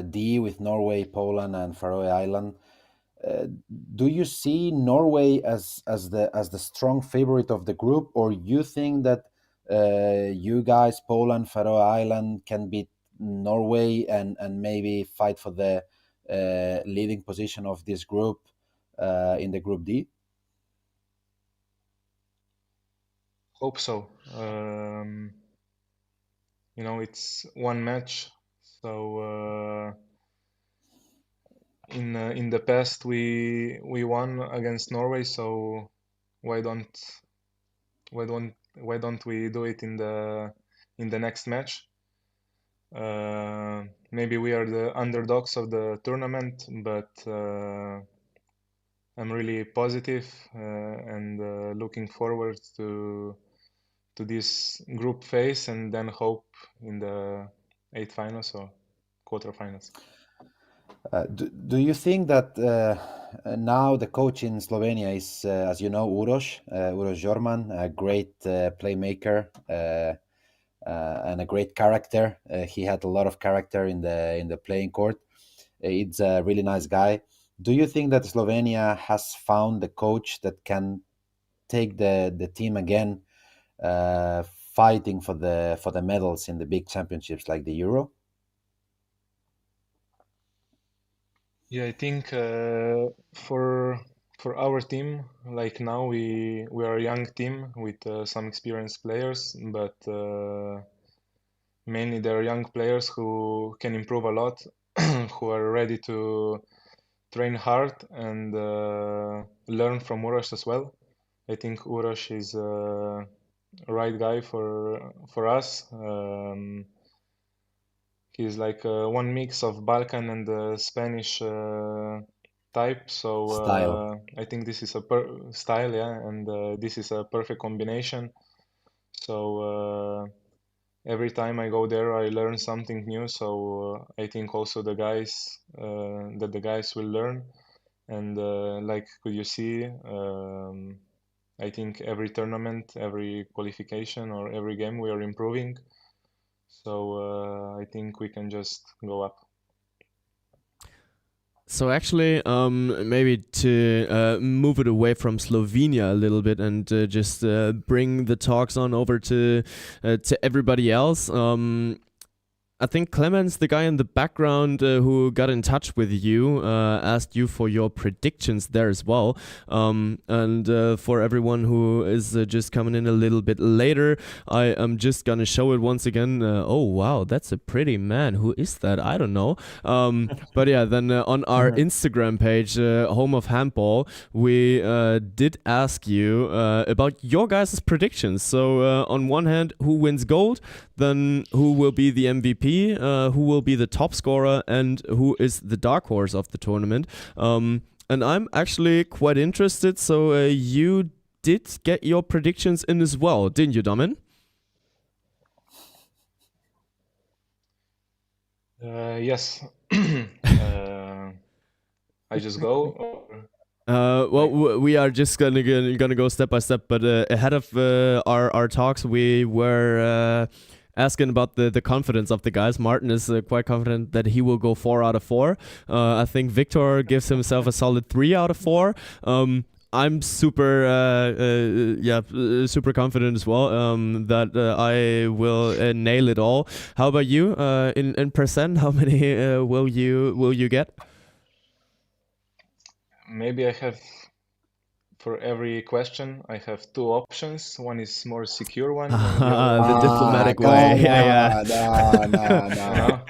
D with Norway, Poland, and Faroe Island. Do you see Norway as the strong favorite of the group, or you think that you guys, Poland, Faroe Island, can beat Norway and maybe fight for the leading position of this group in the group D? Hope so. It's one match, so in the past we won against Norway, so why don't we do it in the next match? Maybe we are the underdogs of the tournament, but I'm really positive and looking forward to this group phase, and then hope in the eighth finals or quarterfinals. Do you think that now the coach in Slovenia is, as you know, Uroš Jorman, a great playmaker and a great character? He had a lot of character in the playing court. It's a really nice guy. Do you think that Slovenia has found the coach that can take the team again, fighting for the medals in the big championships like the Euro? Yeah, I think for our team, like now we are a young team with some experienced players, but mainly there are young players who can improve a lot, who are ready to train hard and learn from Uroš as well. I think Uroš is a right guy for us. He's like one mix of Balkan and the Spanish type. So Style. I think this is a style, yeah, and this is a perfect combination. So every time I go there, I learn something new. So I think also the guys will learn. And like could you see, I think every tournament, every qualification, or every game we are improving. So I think we can just go up. So actually, maybe to move it away from Slovenia a little bit and just bring the talks on over to everybody else. I think Clemens, the guy in the background who got in touch with you, asked you for your predictions there as well. And for everyone who is just coming in a little bit later, I am just going to show it once again. Oh, wow, that's a pretty man. Who is that? I don't know. But yeah, then on our Instagram page, Home of Handball, we did ask you about your guys' predictions. So on one hand, who wins gold? Then who will be the MVP? Who will be the top scorer, and who is the dark horse of the tournament? And I'm actually quite interested. So you did get your predictions in as well, didn't you, Domen? Yes. I just go. Well, we are just gonna go step by step, but ahead of our talks, we were asking about the confidence of the guys. Martin is quite confident that he will go 4 out of 4. I think Victor gives himself a solid 3 out of 4. I'm super confident as well that I will nail it all. How about you? In percent, how many will you get? Maybe I have, for every question, I have 2 options. One is more secure one. And The diplomatic come way. on. Yeah. No.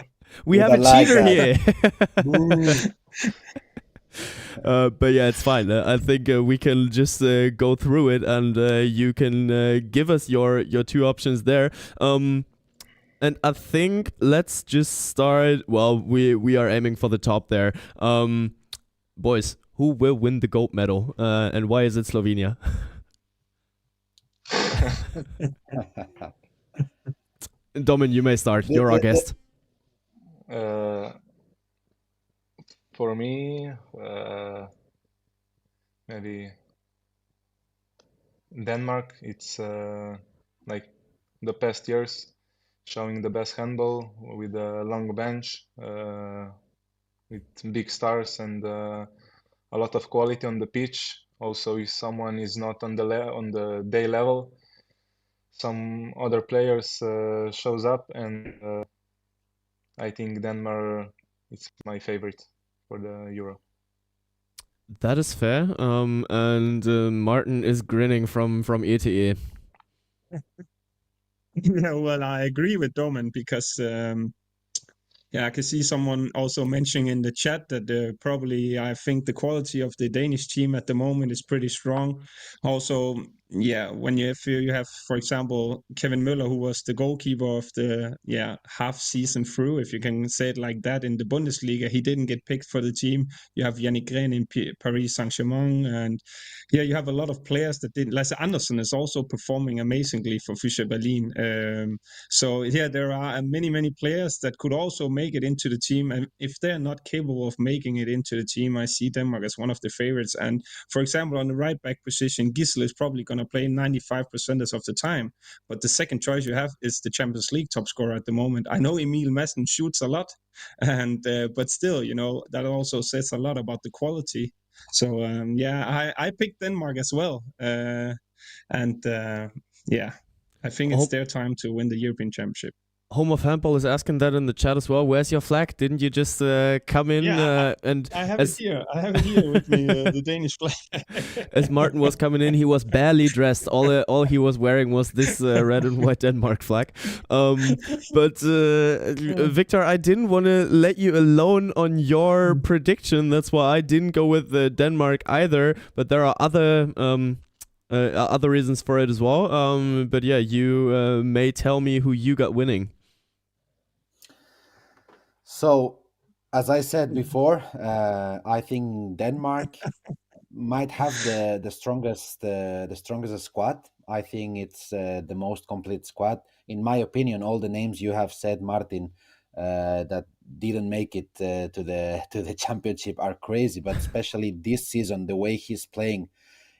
We We have a don't like cheater that. here. But yeah, it's fine. I think we can just go through it, and you can give us your 2 options there. And I think let's just start. Well, we are aiming for the top there. Boys, who will win the gold medal, and why is it Slovenia? Domen, you may start. You're our guest. For me, maybe Denmark. It's like the past years, showing the best handball with a long bench, with big stars and a lot of quality on the pitch. Also, if someone is not on the day level, some other players shows up, and I think Denmark is my favorite for the Euro. That is fair. And Martin is grinning from ear to ear. Yeah, well, I agree with Domen because yeah, I can see someone also mentioning in the chat that probably I think the quality of the Danish team at the moment is pretty strong. Also, yeah, when you have, for example, Kevin Müller, who was the goalkeeper of the half season through, if you can say it like that, in the Bundesliga, he didn't get picked for the team. You have Yannick Green in Paris Saint-Germain, and yeah, you have a lot of players that didn't. Lasse Andersen is also performing amazingly for Fischer Berlin. So yeah, there are many players that could also make it into the team, and if they're not capable of making it into the team, I see Denmark as one of the favorites. And for example, on the right back position, Gisle is probably going to play 95% of the time, but the second choice you have is the Champions League top scorer at the moment. I know Emil Madsen shoots a lot, and but still, that also says a lot about the quality. So yeah, I picked Denmark as well, and yeah. I think it's their time to win the European Championship. Home of Handball is asking that in the chat as well. Where's your flag? Didn't you just come in and I have it here. I have it here with me, the Danish flag. As Martin was coming in, he was barely dressed. All he was wearing was this red and white Denmark flag. But Victor, I didn't want to let you alone on your prediction. That's why I didn't go with Denmark either. But there are other reasons for it as well. But yeah, you may tell me who you got winning. So, as I said before, I think Denmark might have the strongest squad. I think it's the most complete squad. In my opinion, all the names you have said, Martin, that didn't make it to the championship are crazy. But especially this season, the way he's playing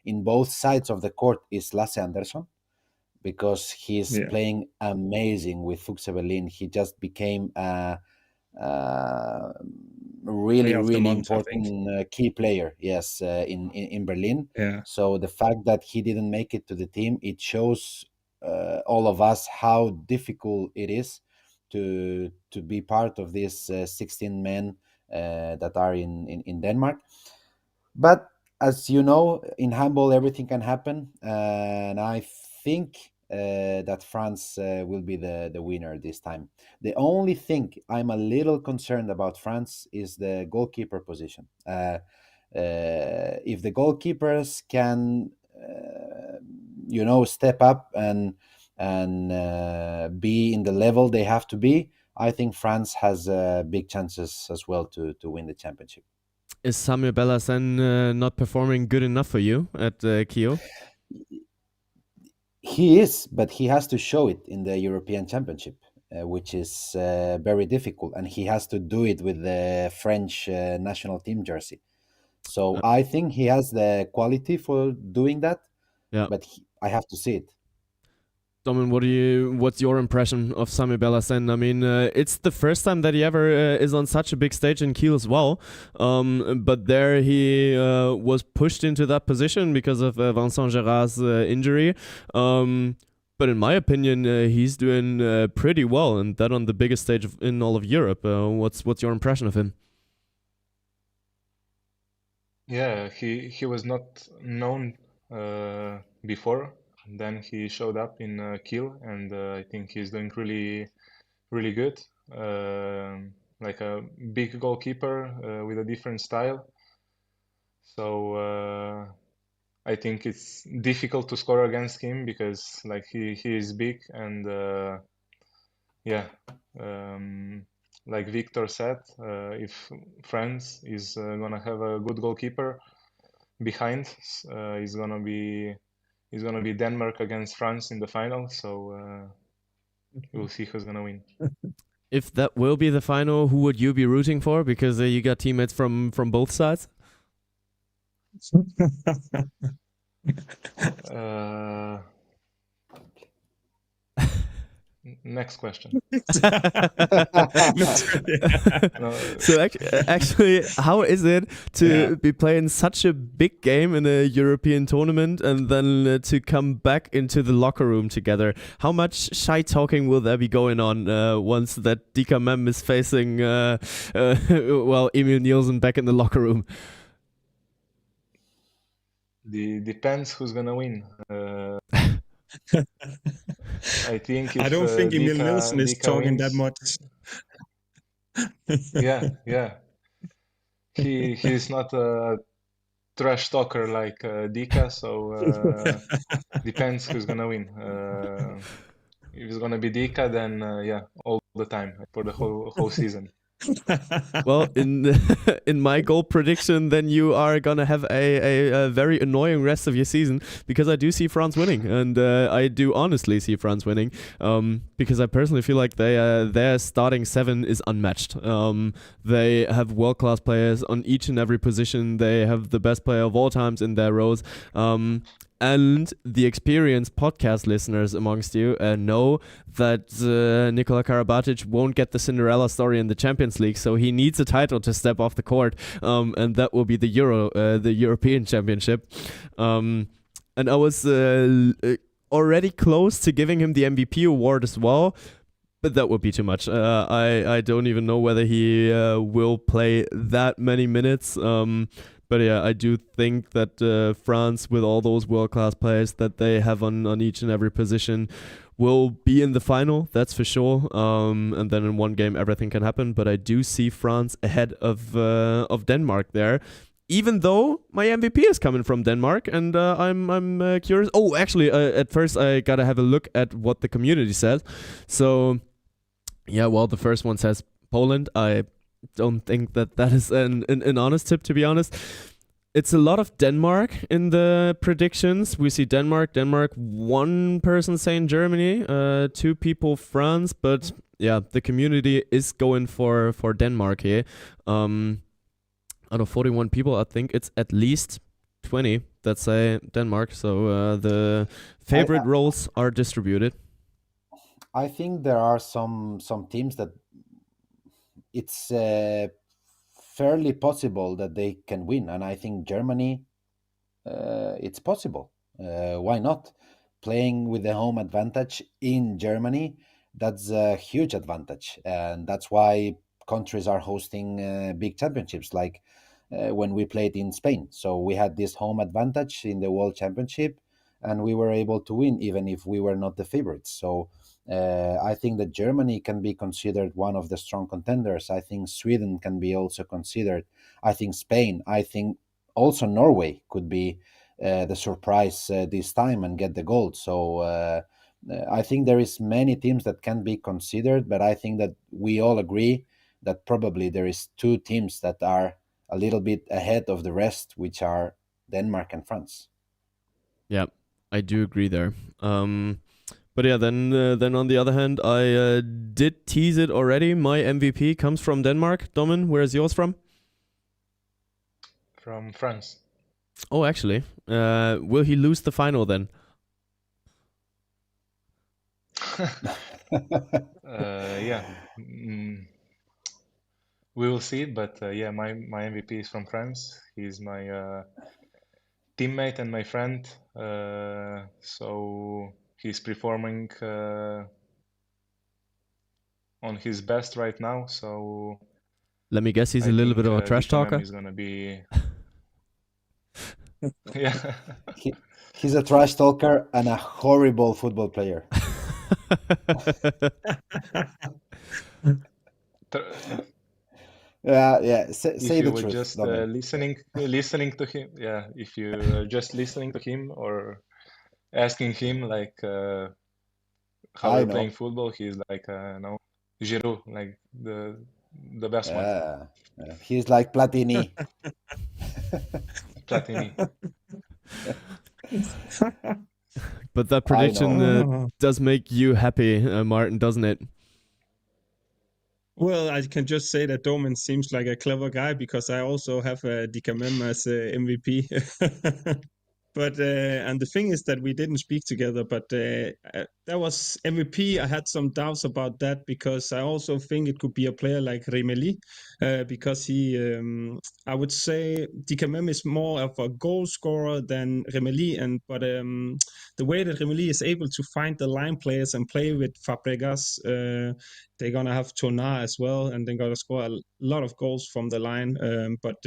in both sides of the court is Lasse Andersson, because he's playing amazing with Fuchs Berlin. He just became a really important key player, yes, in Berlin. Yeah. So the fact that he didn't make it to the team, it shows all of us how difficult it is to be part of these 16 men that are in Denmark. But as you know, in handball, everything can happen. And I think that France will be the winner this time. The only thing I'm a little concerned about France is the goalkeeper position. If the goalkeepers can, step up and be in the level they have to be, I think France has big chances as well to win the championship. Is Samuel Bellasen not performing good enough for you at Kiel? He is, but he has to show it in the European Championship, which is very difficult, and he has to do it with the French national team jersey. So I think he has the quality for doing that, but I have to see it. Domen, what's your impression of Sami Bellasen? I mean, it's the first time that he ever is on such a big stage in Kiel as well. But there he was pushed into that position because of Vincent Gérard's injury. But in my opinion, he's doing pretty well, and that on the biggest stage in all of Europe. What's your impression of him? Yeah, he was not known before. Then he showed up in Kiel, and I think he's doing really good. Like a big goalkeeper with a different style. So I think it's difficult to score against him because like he is big, and like Victor said, if France is gonna have a good goalkeeper behind, is gonna be Denmark against France in the final. So we'll see who's gonna win. If that will be the final, who would you be rooting for? Because you got teammates from both sides. Next question. So actually, how is it to be playing such a big game in a European tournament and then to come back into the locker room together? How much shy talking will there be going on once that Dika Mem is facing Emil Nielsen back in the locker room? Depends who's gonna win. I think I if don't think Emil Nielsen is Dika talking that wins, much. yeah, he's not a trash talker like Dika, so depends who's gonna win. If it's gonna be Dika, then yeah, all the time for the whole season. Well, in in my goal prediction, then you are gonna have a very annoying rest of your season because I do see France winning, and I do honestly see France winning, because I personally feel like their starting seven is unmatched. They have world class players on each and every position. They have the best player of all times in their rows. And the experienced podcast listeners amongst you know that Nikola Karabatic won't get the Cinderella story in the Champions League, so he needs a title to step off the court, and that will be the the European Championship. And I was already close to giving him the MVP award as well, but that would be too much. I don't even know whether he will play that many minutes. But yeah, I do think that France, with all those world-class players that they have on each and every position, will be in the final. That's for sure. And then in one game, everything can happen. But I do see France ahead of Denmark there. Even though my MVP is coming from Denmark, and I'm curious. Oh, actually, at first I gotta have a look at what the community says. So, yeah, well, the first one says Poland. I don't think that is an honest tip, to be honest. It's a lot of Denmark in the predictions. We see Denmark, one person saying Germany, two people France, but yeah, the community is going for Denmark here. Out of 41 people, I think it's at least 20 that say Denmark, so the favorite roles are distributed. I think there are some teams that it's fairly possible that they can win, and I think Germany, it's possible. Why not? Playing with the home advantage in Germany, that's a huge advantage, and that's why countries are hosting big championships, like when we played in Spain. So we had this home advantage in the World Championship, and we were able to win, even if we were not the favorites. So I think that Germany can be considered one of the strong contenders. I think Sweden can be also considered. I think Spain. I think also Norway could be the surprise this time and get the gold. So I think there is many teams that can be considered, but I think that we all agree that probably there is two teams that are a little bit ahead of the rest, which are Denmark and France. Yeah, I do agree there. But yeah, then on the other hand, I did tease it already. My MVP comes from Denmark. Domen, where's yours from? From France. Oh, actually, will he lose the final then? Yeah. We will see, but yeah, my MVP is from France. He's my teammate and my friend. So he's performing on his best right now. So Let me guess, he's I a little think, bit of a trash Dika talker. is gonna be yeah. He's a trash talker and a horrible football player. Yeah. Say If the you were truth, just Domen. listening to him, yeah. If you were just listening to him or asking him like how I we're playing know. football, he's like no, Giroud, like the best one, Yeah, he's like Platini. Platini. But that I prediction know. does make you happy, Martin, doesn't it? Well, I can just say that Domen seems like a clever guy because I also have Dikamem as MVP. But and the thing is that we didn't speak together, but that was MVP. I had some doubts about that because I also think it could be a player like Remeli, because I would say Dikamem is more of a goal scorer than Remeli, but the way that Remeli is able to find the line players and play with Fabregas, they're gonna have Tonar as well, and they're gonna score a lot of goals from the line. But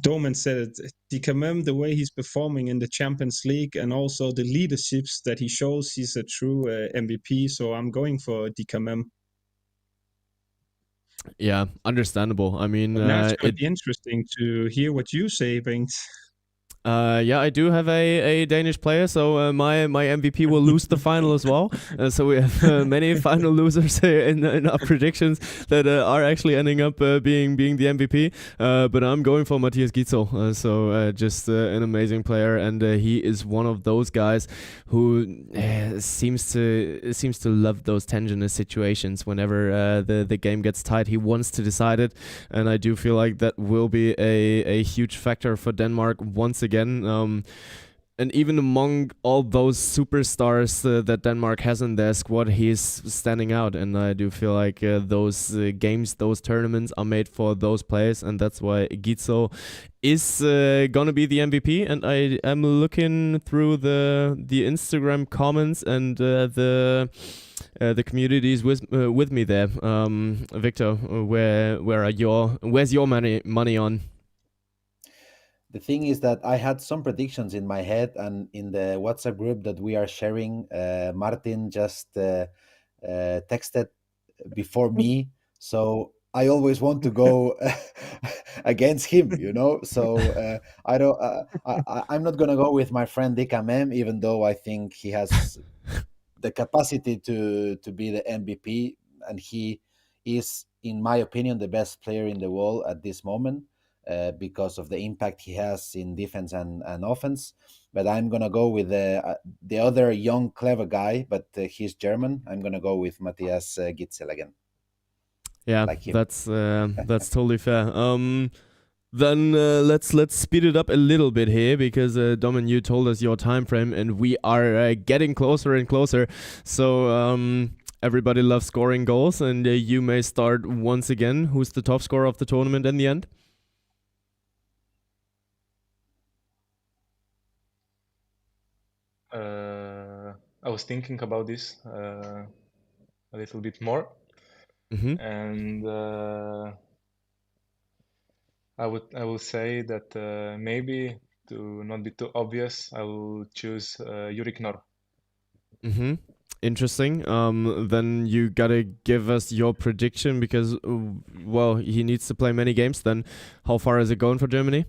Domen said it. DKM, the way he's performing in the Champions League and also the leaderships that he shows, he's a true MVP. So I'm going for DKM. Yeah, understandable. I mean, Now it's going to be interesting to hear what you say, Binks. Yeah, I do have a Danish player, so my MVP will lose the final as well. So we have many final losers in our predictions that are actually ending up being the MVP. But I'm going for Matthias Gietzel. So just an amazing player, and he is one of those guys who seems to love those tenuous situations. Whenever the game gets tight, he wants to decide it, and I do feel like that will be a huge factor for Denmark once again. And even among all those superstars that Denmark has in their squad, he's standing out. And I do feel like those games, those tournaments are made for those players. And that's why Gitzel is going to be the MVP. And I am looking through the Instagram comments and the communities with me there. Victor, where's your money on? The thing is that I had some predictions in my head, and in the WhatsApp group that we are sharing, Martin just texted before me. So I always want to go against him, you know. So I don't. I'm not gonna go with my friend Dikamem, even though I think he has the capacity to be the MVP, and he is, in my opinion, the best player in the world at this moment. Because of the impact he has in defense and offense. But I'm going to go with the other young, clever guy, but he's German. I'm going to go with Matthias Gitzel again. Yeah, like that's totally fair. Then let's speed it up a little bit here, because Domen, you told us your time frame, and we are getting closer and closer. So everybody loves scoring goals, and you may start once again. Who's the top scorer of the tournament in the end? I was thinking about this a little bit more, and I will say that maybe, to not be too obvious, I will choose Yuri Knorr. Interesting. Then you gotta give us your prediction, because well, he needs to play many games. Then how far is it going for Germany?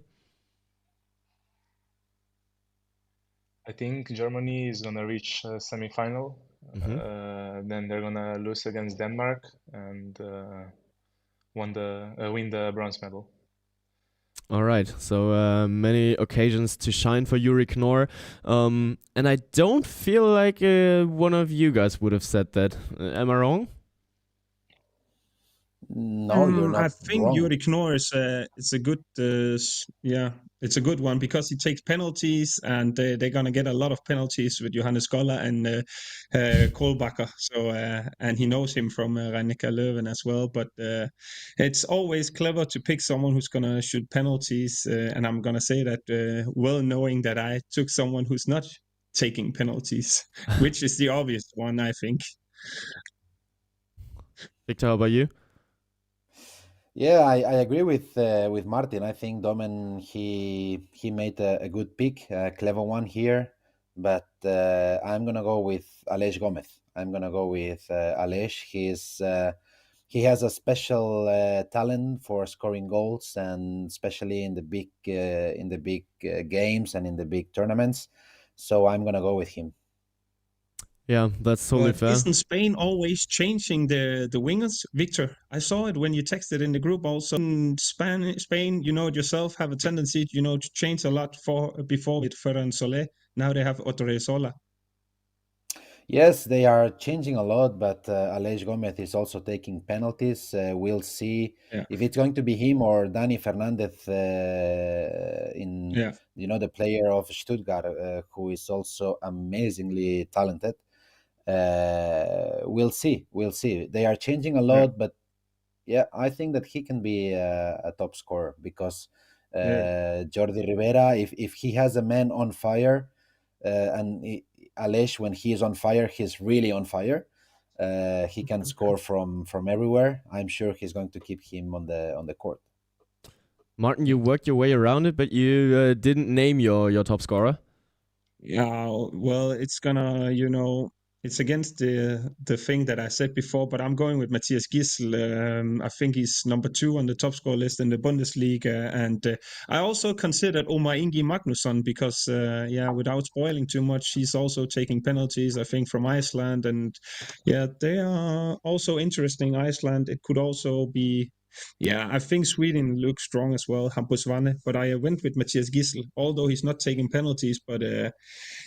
I think Germany is gonna reach semi-final. Then they're gonna lose against Denmark and win the bronze medal. All right, so many occasions to shine for Yuri Knorr, and I don't feel like one of you guys would have said that. Am I wrong? No, you're not I think wrong. Yuri Knorr is it's a good it's a good one, because he takes penalties, and they're gonna get a lot of penalties with Johannes Goller and Kohlbacher. So and he knows him from Rhein-Neckar Löwen as well. But it's always clever to pick someone who's gonna shoot penalties, and I'm gonna say that well, knowing that I took someone who's not taking penalties, which is the obvious one, I think. Victor, how about you? Yeah, I agree with Martin. I think Domen he made a good pick, a clever one here, but I'm gonna go with Aleix Gomez. I'm gonna go with Aleix. He has a special talent for scoring goals, and especially in the big games and in the big tournaments. So I'm gonna go with him. Yeah, that's totally But fair. isn't Spain always changing the wingers, Victor? I saw it when you texted in the group. Also, in Spain, you know it yourself, have a tendency, to change a lot before with Ferran Soler. Now they have Odriozola. Yes, they are changing a lot, but Aleix Gomez is also taking penalties. We'll see Yeah, if it's going to be him or Dani Fernandez, in yeah, the player of Stuttgart, who is also amazingly talented. We'll see. We'll see. They are changing a yeah, lot, but yeah, I think that he can be a top scorer, because yeah. Jordi Rivera, if he has a man on fire, and Aleix, when he is on fire, he's really on fire. He can score from everywhere. I'm sure he's going to keep him on the court. Martin, you worked your way around it, but you didn't name your top scorer. Yeah, well, it's gonna, it's against the thing that I said before, but I'm going with Matthias Gisel. I think he's number 2 on the top score list in the Bundesliga, and I also considered Omar Ingi Magnusson because, without spoiling too much, he's also taking penalties, I think, from Iceland, and yeah, they are also interesting. Iceland, it could also be. Yeah, I think Sweden looks strong as well, Hampus but I went with Matthias Gisel, although he's not taking penalties, but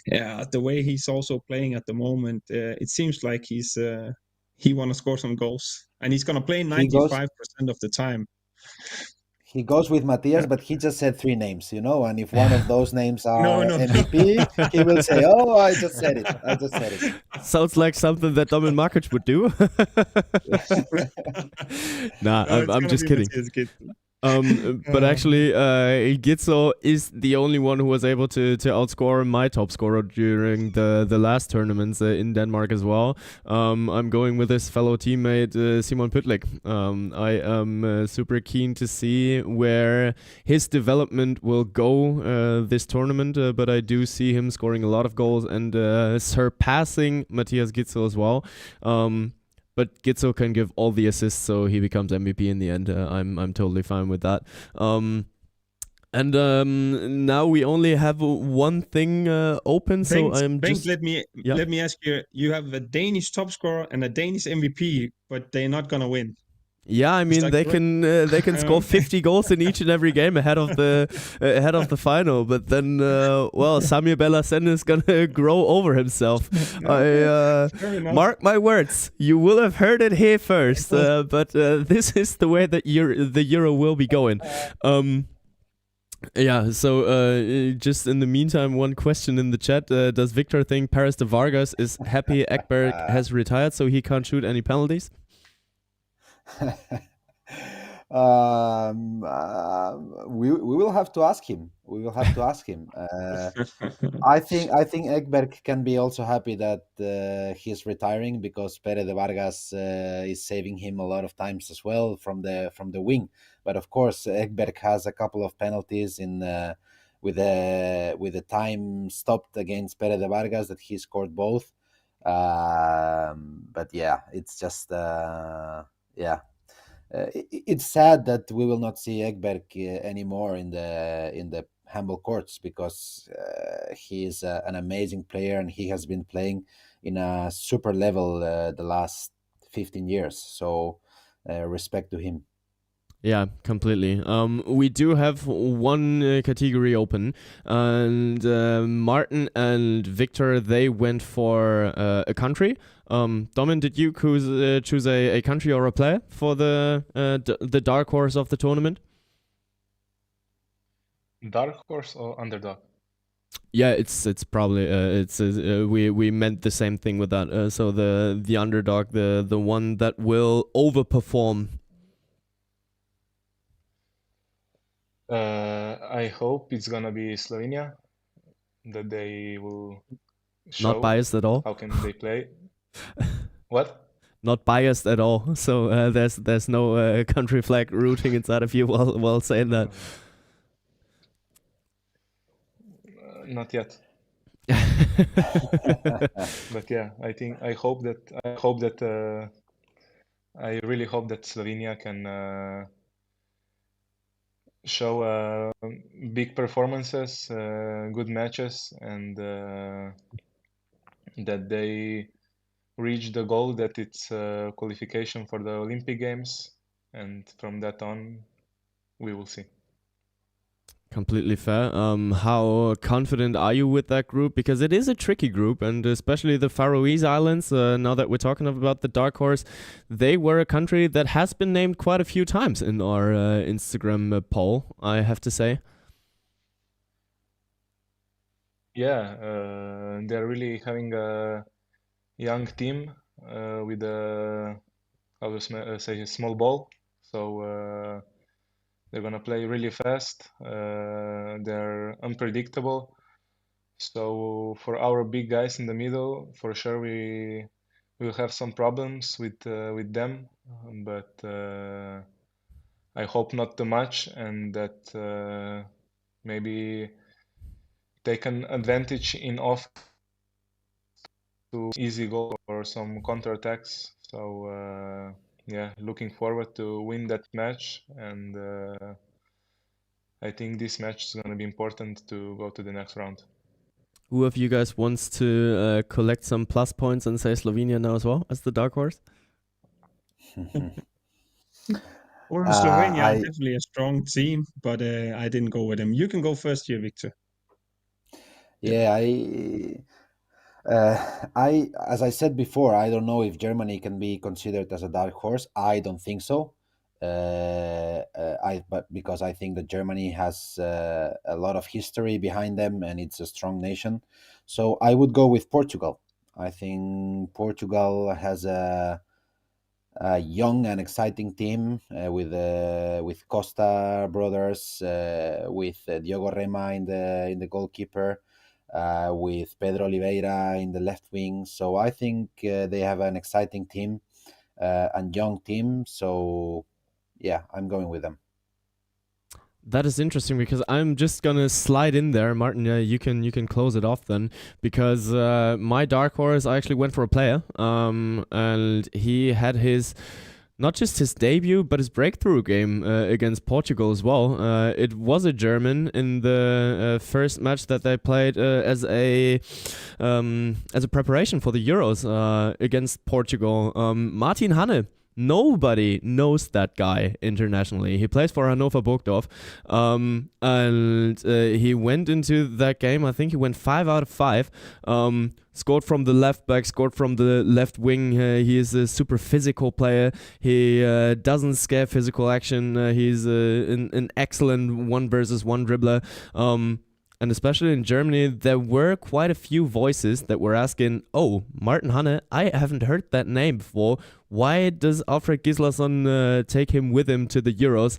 yeah, the way he's also playing at the moment, it seems like he want to score some goals, and he's gonna play He goes 95% of the time. he goes with Matthias, Yeah. but he just said 3 names, and if one of those names No, are no, MVP, he will say, "Oh, I just said it. I just said it." Sounds like something that Domen Makuc would do. Nah, no, it's I'm gonna just be kidding. Matthias Gisel. But actually, Gitzo is the only one who was able to outscore my top scorer during the last tournaments in Denmark as well. I'm going with his fellow teammate Simon Pytlik. I am super keen to see where his development will go this tournament, but I do see him scoring a lot of goals and surpassing Matthias Gitzo as well. But Gitzo can give all the assists, so he becomes MVP in the end. I'm totally fine with that. And now we only have one thing open, so I'm Bengt, just let me ask you. You have a Danish top scorer and a Danish MVP, but they're not gonna win. yeah. I mean, that they correct? can score 50 goals in each and every game ahead of the final. But then, well, Samir Belasen is gonna grow over himself. I Fair enough. mark my words. You will have heard it here first. But this is the way that the Euro will be going. Yeah, so just in the meantime, one question in the chat. Does Victor think Paris de Vargas is happy Ekberg has retired so he can't shoot any penalties? We will have to ask him. We will have to ask him. I think Ekberg can be also happy that he's retiring because Pere de Vargas is saving him a lot of times as well from the wing. But of course, Ekberg has a couple of penalties in with the time stopped against Pere de Vargas that he scored both. But yeah, it's just yeah. It's sad that we will not see Ekberg anymore in the handball courts because he is an amazing player and he has been playing in a super level the last 15 years. So respect to him. Yeah, completely. We do have one category open, and Martin and Victor, they went for a country. Domen, did you choose a country or a player for the dark horse of the tournament? Dark horse or underdog? Yeah, it's probably we meant the same thing with that. So the underdog, the one that will overperform. I hope it's gonna be Slovenia, that they will show Not biased at all. how can they play. What? Not biased at all. So there's no country flag rooting inside of you while saying that. Not yet. But yeah, I hope that I really hope that Slovenia can show big performances, good matches, and that they reach the goal that it's qualification for the Olympic Games, and from that on, we will see. Completely fair. How confident are you with that group? Because it is a tricky group, and especially the Faroese Islands, now that we're talking about the dark horse, they were a country that has been named quite a few times in our Instagram poll, I have to say. Yeah, they're really having a young team with how to say, a small ball. So they're gonna play really fast. They're unpredictable. So for our big guys in the middle, for sure we will have some problems with them. But I hope not too much, and that maybe take an advantage in off to easy goal or some counterattacks. So yeah, looking forward to win that match, and I think this match is going to be important to go to the next round. Who of you guys wants to collect some plus points and say Slovenia now as well as the dark horse? Well, Slovenia are I definitely a strong team, but I didn't go with them. You can go first here, Victor. yeah I as I said before, I don't know if Germany can be considered as a dark horse. I don't think so. But because I think that Germany has a lot of history behind them and it's a strong nation, so I would go with Portugal. I think Portugal has a young and exciting team with Costa brothers, with Diogo Rema in the goalkeeper, with Pedro Oliveira in the left wing. So I think they have an exciting team and young team. So yeah, I'm going with them. That is interesting because I'm just gonna slide in there, Martin. You can close it off then, because my dark horse, I actually went for a player, and he had his not just his debut but his breakthrough game against Portugal as well. It was a German in the first match that they played as a preparation for the Euros against Portugal. Martin Hanne. Nobody knows that guy internationally. He plays for Hannover Burgdorf, and he went into that game. I think he went 5 out of 5. Scored from the left back, scored from the left wing. He is a super physical player. He doesn't scare physical action. He's an excellent 1-versus-1 dribbler. And especially in Germany, there were quite a few voices that were asking, oh, Martin Hanne, I haven't heard that name before. Why does Alfred Gislason take him with him to the Euros?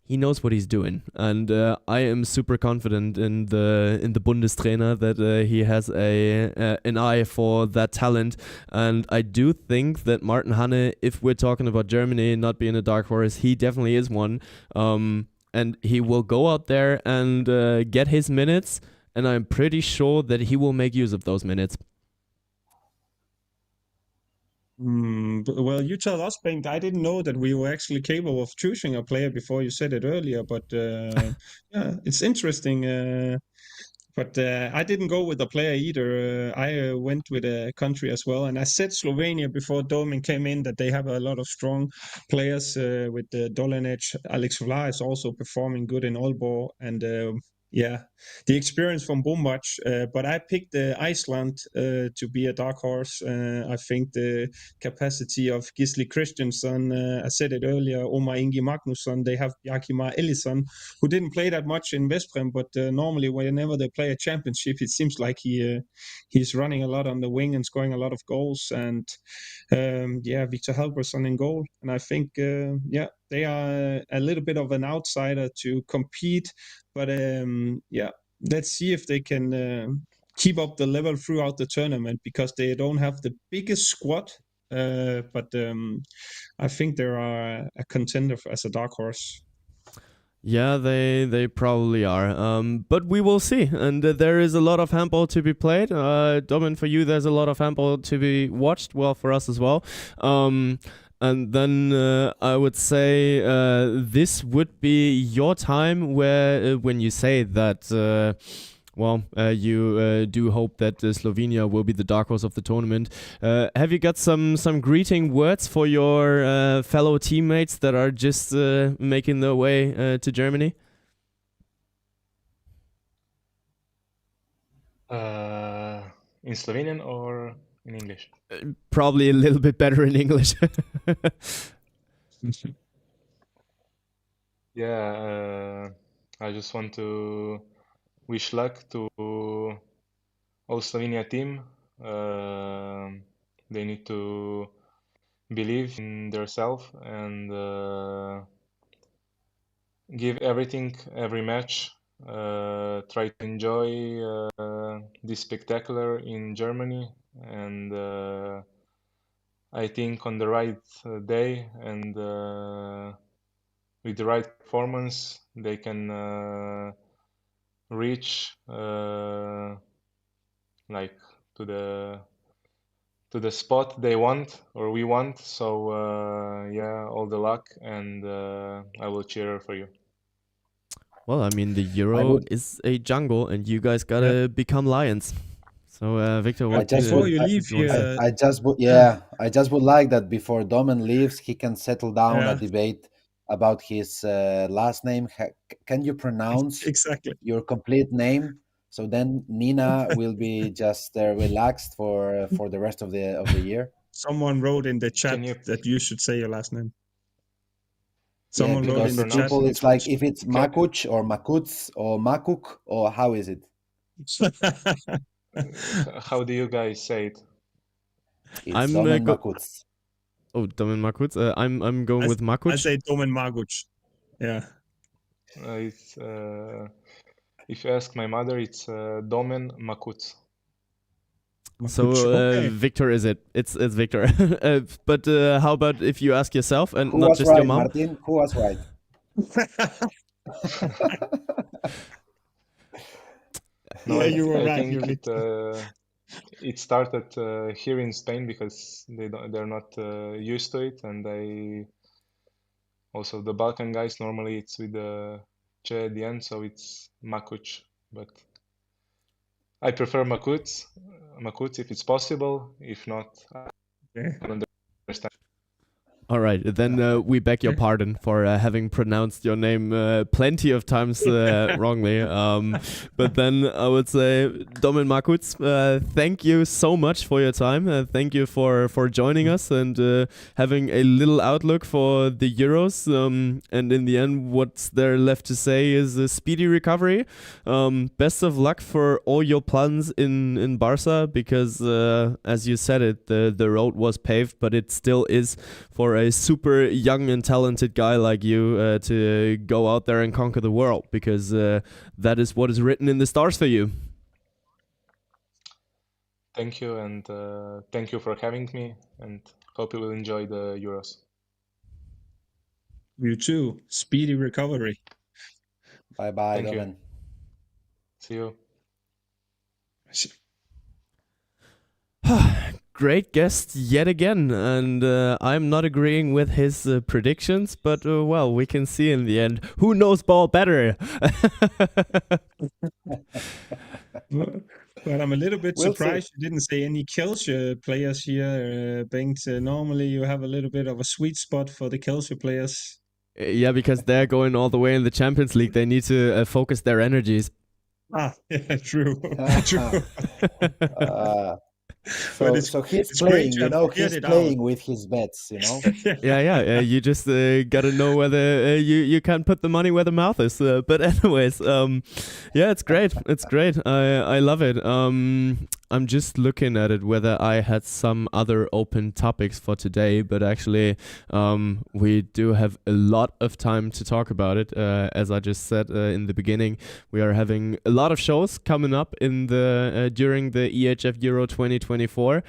He knows what he's doing, and I am super confident in the Bundestrainer that he has an eye for that talent, and I do think that Martin Hanne, if we're talking about Germany not being a dark horse, he definitely is one. And he will go out there and get his minutes, and I'm pretty sure that he will make use of those minutes. Well, you tell us, Bengt. I didn't know that we were actually capable of choosing a player before you said it earlier, but yeah, it's interesting. But I didn't go with a player either. I went with a country as well. And I said Slovenia before Domen came in that they have a lot of strong players with Dolenec. Alex Vla is also performing good in Aalborg. And yeah, the experience from Bombac. But I picked Iceland to be a dark horse. I think the capacity of Gisli Kristjansson, I said it earlier, Omar Ingi Magnusson, they have Bjarkimar Ellison, who didn't play that much in Veszprem, but normally whenever they play a championship, it seems like he's running a lot on the wing and scoring a lot of goals. And yeah, Victor Halvorson in goal. And I think yeah, they are a little bit of an outsider to compete, but yeah, let's see if they can keep up the level throughout the tournament, because they don't have the biggest squad. But I think they are a contender as a dark horse. Yeah, they probably are. But we will see. And there is a lot of handball to be played. Domen, for you, there's a lot of handball to be watched. Well, for us as well. And then I would say this would be your time where when you say that, you do hope that Slovenia will be the dark horse of the tournament. Have you got some greeting words for your fellow teammates that are just making their way to Germany? In Slovenian or in English? Probably a little bit better in English. Yeah, I just want to wish luck to all Slovenia team. They need to believe in themselves and give everything every match. Try to enjoy this spectacular in Germany, and I think on the right day and with the right performance, they can reach like to the spot they want or we want. So yeah, all the luck, and I will cheer for you. Well, I mean, the I Euro would. is a jungle, and you guys Yeah. gotta become lions. So, Victor, I what just Before would. you I, leave you want to say? here, I just would. yeah, Yeah, I just would like that before Domen leaves, he can settle down a yeah, debate about his last name. Can you pronounce exactly. your complete name? So then Nina will be just relaxed for the rest of the year. Someone wrote in the chat Can you that you should say your last name. Yeah, Someone wrote in because the chat. people, pronounce? it's like if it's Can, Makuc or Makuc or Makuk or how is it? how do you guys say it? It's I'm Domen go. Makuc. Oh, Domen Makuc. I'm going with I Makuc. say Domen Makuc. Yeah. It's if you ask my mother, it's Domen Makuc. So, Makuc. Okay. Victor is it? It's Victor. But how about if you ask yourself and Who not was just your right, mom? Martin? Who was right? No, Yeah, you were I right, think Yuli. it started here in Spain because they're not used to it, and also the Balkan guys normally it's with the ch at the end, so it's Makuc, but I prefer Makuc if it's possible. If not, I Okay. can understand. All right, then we beg your pardon for having pronounced your name plenty of times wrongly. But then I would say, Domen Makuc, thank you so much for your time. Thank you for joining us and having a little outlook for the Euros. And in the end, what's there left to say is a speedy recovery. Best of luck for all your plans in Barca, because as you said it, the road was paved, but it still is for a super young and talented guy like you to go out there and conquer the world, because that is what is written in the stars for you. Thank you, and thank you for having me, and hope you will enjoy the Euros. You too. Speedy recovery. Bye bye, Thank you. Domen. See you. Great guest yet again, and I'm not agreeing with his predictions, but well, we can see in the end who knows ball better. But I'm a little bit We'll see. surprised you didn't say any Kielce players here, Bengt. Normally you have a little bit of a sweet spot for the Kielce players. Yeah, because they're going all the way in the Champions League. They need to focus their energies. Ah, yeah, true. True. So he's it's great playing, to you have know, figured he's it playing out. with his bets, you know. Yeah. You just gotta know whether you can put the money where the mouth is. But anyways, yeah, it's great. It's great. I love it. I'm just looking at it whether I had some other open topics for today, but actually, we do have a lot of time to talk about it. As I just said in the beginning, we are having a lot of shows coming up in the during the EHF Euro 2024.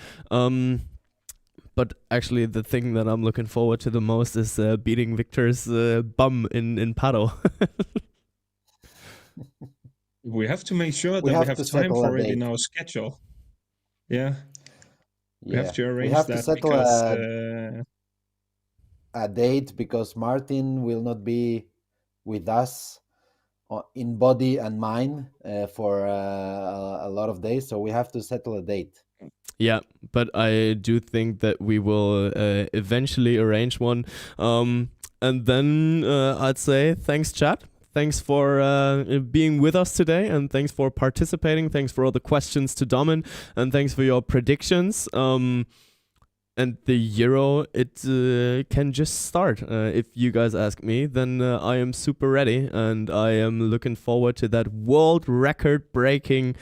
But actually, the thing that I'm looking forward to the most is beating Victor's bum in paddle. We have to make sure that We we have have to time settle a for it in date. our schedule. Yeah, we Yeah, have to we arrange have to that settle because a date because Martin will not be with us in body and mind for a lot of days, so we have to settle a date. Yeah, but I do think that we will eventually arrange one. And then I'd say thanks, chat. Thanks for being with us today, and thanks for participating. Thanks for all the questions to Domen, and thanks for your predictions. And the Euro, it can just start. If you guys ask me, then I am super ready, and I am looking forward to that world record-breaking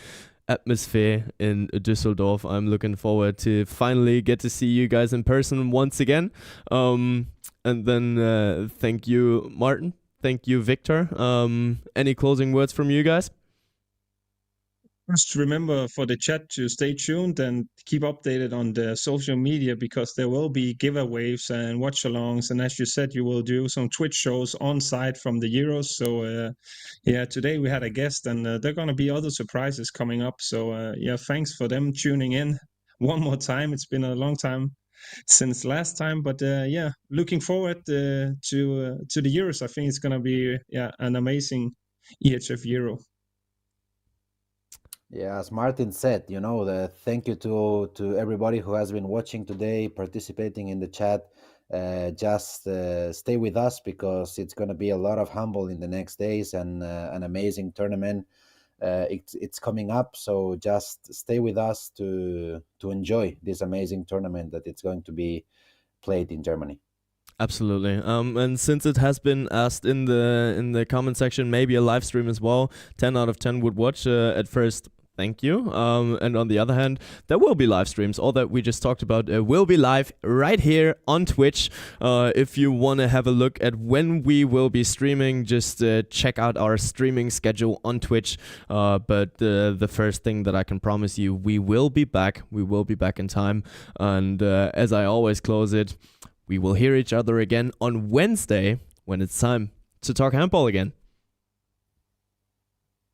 atmosphere in Düsseldorf. I'm looking forward to finally get to see you guys in person once again. And then thank you, Martin. Thank you, Victor. Any closing words from you guys? Just remember for the chat to stay tuned and keep updated on the social media, because there will be giveaways and watch-alongs. And as you said, you will do some Twitch shows on site from the Euros. So yeah, today we had a guest, and there are going to be other surprises coming up. So yeah, thanks for them tuning in one more time. It's been a long time since last time, but yeah, looking forward to the Euros. I think it's going to be an amazing EHF Euro. Yeah, as Martin said, the thank you to everybody who has been watching today, participating in the chat. Just stay with us, because it's going to be a lot of handball in the next days, and an amazing tournament. It's coming up, so just stay with us to enjoy this amazing tournament that it's going to be played in Germany. Absolutely. And since it has been asked in the comment section, maybe a live stream as well. 10 out of 10 would watch. At first, thank you. And on the other hand, there will be live streams. All that we just talked about will be live right here on Twitch. If you want to have a look at when we will be streaming, just check out our streaming schedule on Twitch. But the first thing that I can promise you, we will be back. We will be back in time. And as I always close it, we will hear each other again on Wednesday when it's time to talk handball again.